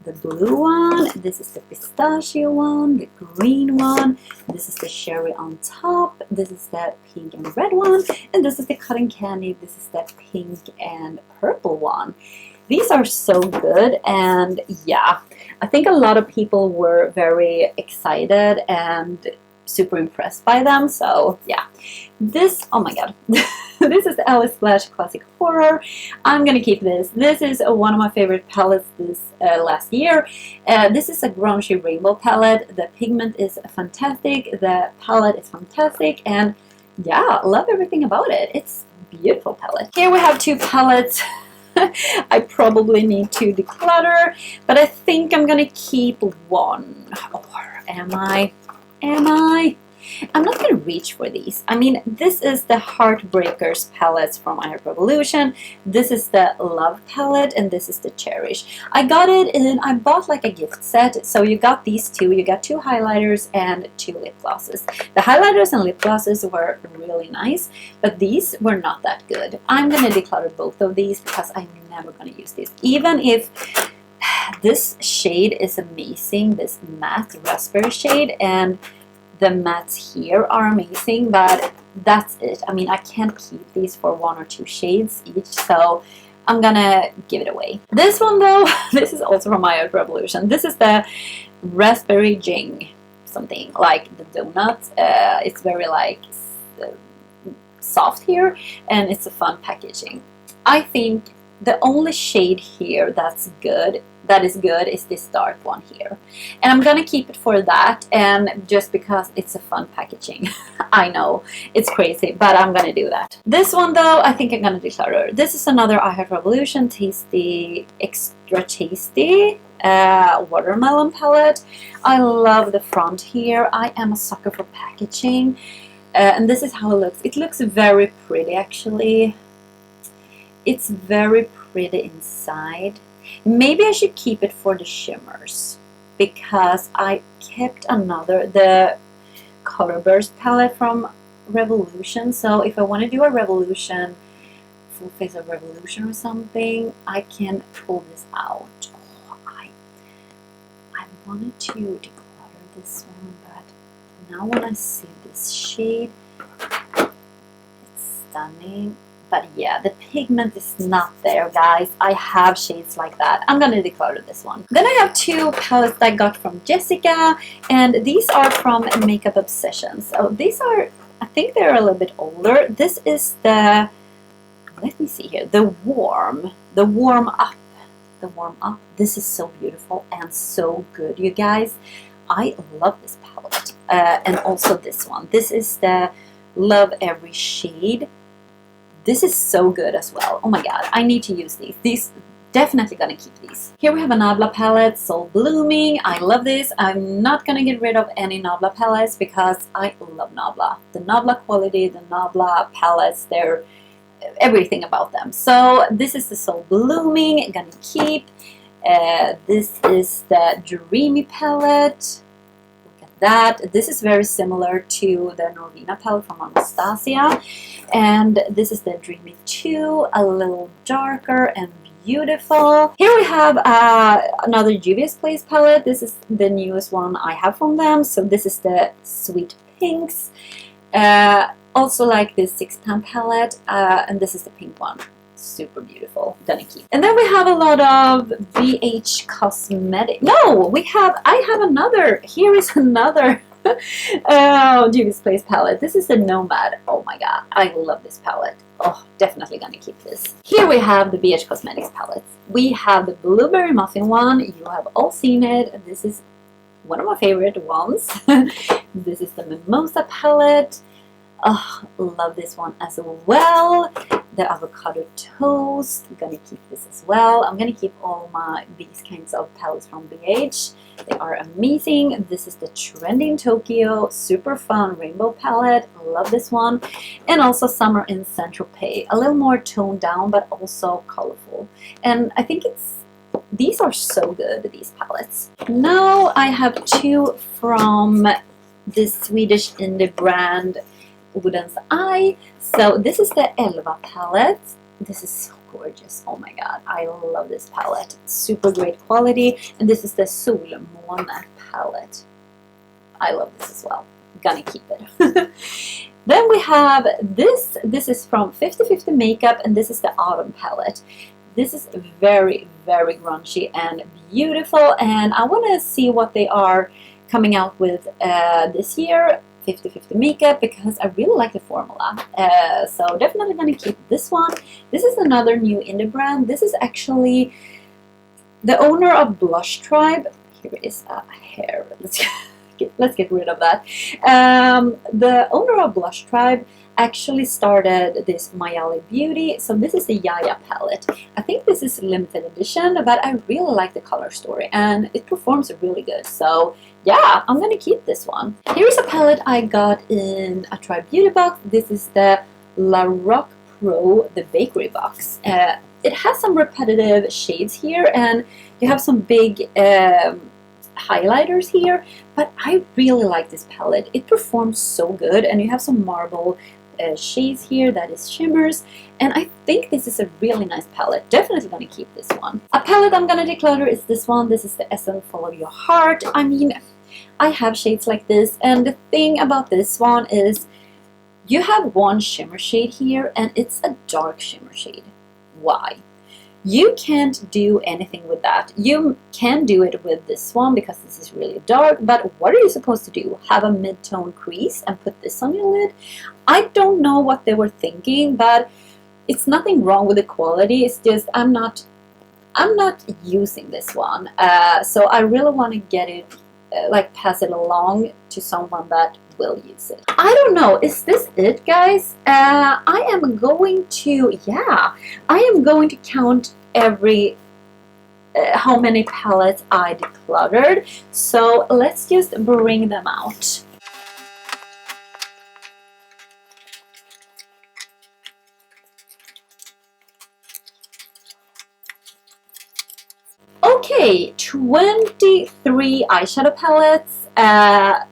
the blue one. This is the pistachio one, the green one. This is the cherry on top. This is the pink and red one. And this is the cotton candy. This is the pink and purple one. These are so good, and yeah, I think a lot of people were very excited and super impressed by them. So yeah, this, oh my god, this is the Elly Splash Classic Horror. I'm gonna keep this. This is one of my favorite palettes this last year. This is a grungy rainbow palette. The pigment is fantastic, the palette is fantastic, and yeah, I love everything about it. It's a beautiful palette. Here we have 2 palettes I probably need to declutter, but I think I'm gonna keep one. Or am I? I'm not going to reach for these. I mean, this is the Heartbreakers palettes from I Heart Revolution. This is the Love palette, and this is the Cherish. I got it in, I bought like a gift set, so you got these 2. You got 2 highlighters and 2 lip glosses. The highlighters and lip glosses were really nice, but these were not that good. I'm going to declutter both of these because I'm never going to use these. Even if this shade is amazing, this matte raspberry shade, and the mattes here are amazing, but that's it. I mean, I can't keep these for 1 or 2 shades each, so I'm gonna give it away. This one though, this is also from My Art Revolution. This is the Raspberry Jing, something like the donut. It's very like soft here, and it's a fun packaging. I think the only shade here that is good is this dark one here, and I'm gonna keep it for that, and just because it's a fun packaging. I know it's crazy, but I'm gonna do that. This one though, I think I'm gonna declutter. This is another I Heart Revolution Tasty Extra Tasty watermelon palette. I love the front here. I am a sucker for packaging. And this is how it looks. It looks very pretty, actually. It's very pretty inside. Maybe I should keep it for the shimmers, because I kept the Color Burst palette from Revolution. So if I want to do a Revolution, full face of Revolution or something, I can pull this out. Oh, I wanted to declutter this one, but now when I see this shade, it's stunning. But yeah, the pigment is not there, guys. I have shades like that. I'm gonna declutter this one. Then I have two palettes that I got from Jessica, and these are from Makeup Obsession. So these are, I think they're a little bit older. This is the, let me see here, the warm up. The warm up. This is so beautiful and so good, you guys. I love this palette. And also this one. This is the Love Every Shade. This is so good as well. Oh my god, I need to use these. These, definitely gonna keep these. Here we have a Nabla palette, Soul Blooming. I love this. I'm not gonna get rid of any Nabla palettes because I love Nabla. The Nabla quality, the Nabla palettes, they're everything about them. So this is the Soul Blooming. I'm gonna keep. This is the Dreamy palette. That this is very similar to the Norvina palette from Anastasia, and this is the Dreamy 2, a little darker and beautiful. Here we have another Juvia's Place palette. This is the newest one I have from them. So this is the Sweet Pinks, also like this 6-pan palette, and this is the pink one. Super beautiful. Gonna keep. And then we have a lot of BH Cosmetic. No, I have another. Here is another Juvia's Place palette. This is the Nomad. Oh my god, I love this palette. Oh, definitely gonna keep this. Here we have the BH Cosmetics palettes. We have the Blueberry Muffin one. You have all seen it. This is one of my favorite ones. This is the Mimosa palette. Oh, love this one as well. The Avocado Toast. I'm gonna keep this as well. I'm gonna keep all these kinds of palettes from BH. They are amazing. This is the Trending Tokyo, super fun rainbow palette. Love this one. And also Summer in Saint-Tropez. A little more toned down, but also colorful. And I think these are so good, these palettes. Now I have two from this Swedish indie brand, Woodens Eye. So this is the Elva palette. This is so gorgeous. Oh my god, I love this palette. Super great quality. And this is the Solmåne palette. I love this as well. Gonna keep it. Then we have this. This is from 50/50 Makeup, and this is the Autumn palette. This is very, very grungy and beautiful, and I want to see what they are coming out with this year. 50/50 Makeup, because I really like the formula. So definitely going to keep this one. This is another new indie brand. This is actually the owner of Blush Tribe. Here is a hair. Let's get rid of that. The owner of Blush Tribe actually started this Mayali Beauty. So this is the Yaya palette. I think this is limited edition, but I really like the color story and it performs really good. So yeah, I'm gonna keep this one. Here's a palette I got in a Tribe Beauty box. This is the La Roque Pro, the bakery box. It has some repetitive shades here, and you have some big highlighters here, but I really like this palette. It performs so good, and you have some marble shades here that is shimmers, and I think this is a really nice palette. Definitely gonna keep this one. A palette I'm gonna declutter is this one. This is the Essence Follow Your Heart. I mean, I have shades like this, and the thing about this one is you have one shimmer shade here, and it's a dark shimmer shade. Why? You can't do anything with that. You can do it with this one because this is really dark, but what are you supposed to do? Have a mid-tone crease and put this on your lid? I don't know what they were thinking, but it's nothing wrong with the quality. It's just I'm not using this one. So I really want to get it, like pass it along to someone that will use it. I don't know, is this it, guys? I am going to count every how many palettes I decluttered. So let's just bring them out. Okay, 23 eyeshadow palettes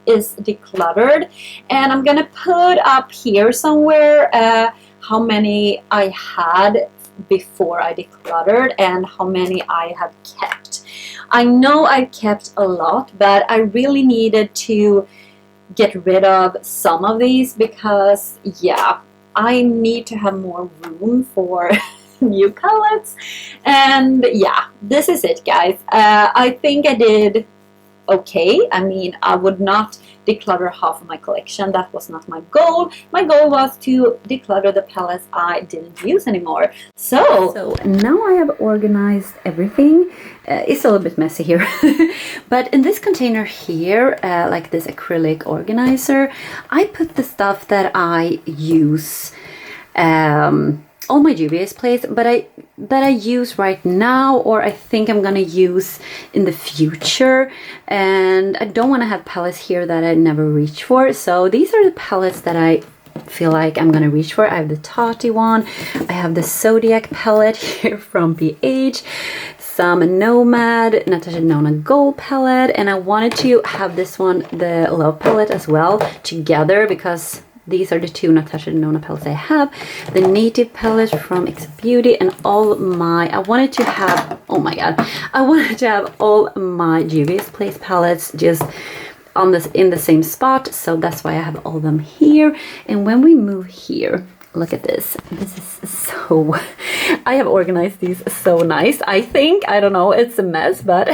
is decluttered, and I'm gonna put up here somewhere how many I had before I decluttered and how many I have kept. I know I kept a lot, but I really needed to get rid of some of these because, yeah, I need to have more room for new palettes. And yeah, this is it, guys. I think I did okay. I mean, I would not declutter half of my collection. That was not my goal. My goal was to declutter the palettes I didn't use anymore. So now I have organized everything. It's a little bit messy here. But in this container here, like this acrylic organizer, I put the stuff that I use all my Juvia's plates, but that I use right now, or I think I'm gonna use in the future. And I don't want to have palettes here that I never reach for. So these are the palettes that I feel like I'm gonna reach for. I have the Tati one, I have the Zodiac palette here from BH, some Nomad Natasha Denona Gold palette, and I wanted to have this one, the Love palette, as well together because these are the two Natasha Denona palettes I have. The Native palette from X Beauty, and all my, I wanted to have, oh my god, I wanted to have all my Juvia's Place palettes just on this, in the same spot. So that's why I have all of them here. And when we move here, look at this. This is so, I have organized these so nice, I think. I don't know, it's a mess, but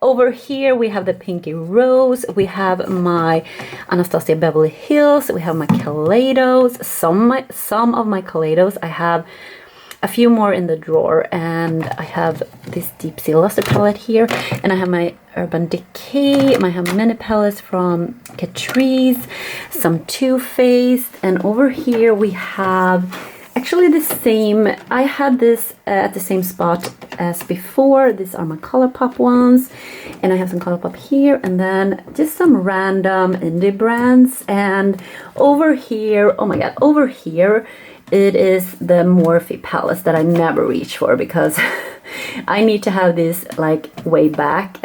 over here we have the Pinky Rose, we have my Anastasia Beverly Hills, we have my Kaleidos, some of my Kaleidos. I have a few more in the drawer, and I have this Deep Sea Luster palette here, and I have my Urban Decay, I have many palettes from Catrice, some Too Faced, and over here we have actually the same, I had this at the same spot as before. These are my ColourPop ones, and I have some ColourPop here, and then just some random indie brands. And over here, oh my god, over here it is the Morphe palettes that I never reach for because I need to have this like way back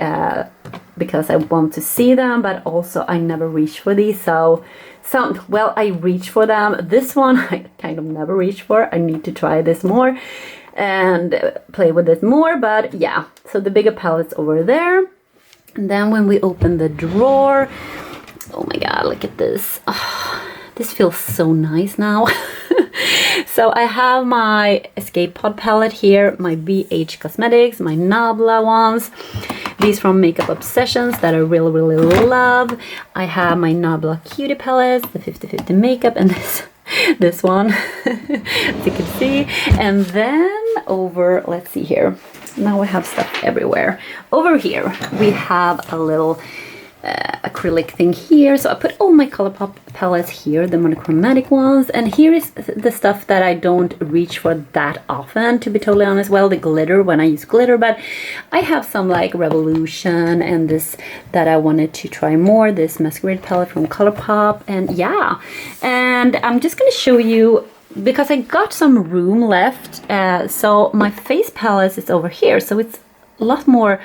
because I want to see them, but also I never reach for these. So well, I reach for them. This one I kind of never reach for. I need to try this more and play with it more, but yeah. So the bigger palettes over there. And then when we open the drawer, oh my god, look at this. Oh, this feels so nice now. So I have my Escape Pod palette here, my BH Cosmetics, my Nabla ones, these from Makeup Obsessions that I really love. I have my Nabla Cutie palettes, the 50/50 makeup, and this one, as you can see. And then over, let's see here, now we have stuff everywhere. Over here we have a little acrylic thing here, so I put all my ColourPop palettes here, the monochromatic ones, and here is the stuff that I don't reach for that often, to be totally honest. Well, the glitter, when I use glitter, but I have some like Revolution and this that I wanted to try more, this Masquerade palette from ColourPop, and yeah. And I'm just gonna show you, because I got some room left, so my face palette is over here, so it's a lot more,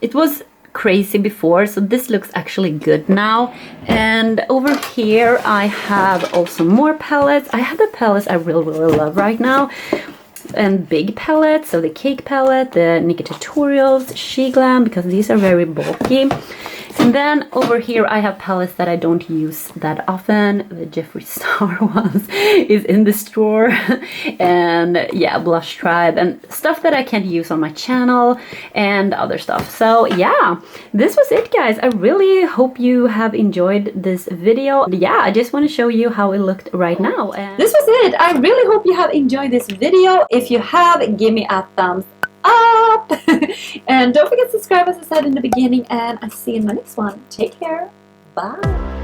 it was crazy before, so this looks actually good now. And over here I have also more palettes. I have the palettes I really love right now, and big palettes, so the Cake palette, the Nikki Tutorials, She Glam, because these are very bulky. And then over here I have palettes that I don't use that often. The Jeffree Star ones is in this drawer. And yeah, Blush Tribe and stuff that I can't use on my channel and other stuff. So yeah, this was it, guys. I really hope you have enjoyed this video. Yeah, I just want to show you how it looked right now. And this was it. I really hope you have enjoyed this video. If you have, give me a thumbs up. And don't forget to subscribe, as I said in the beginning, and I'll see you in my next one. Take care. Bye.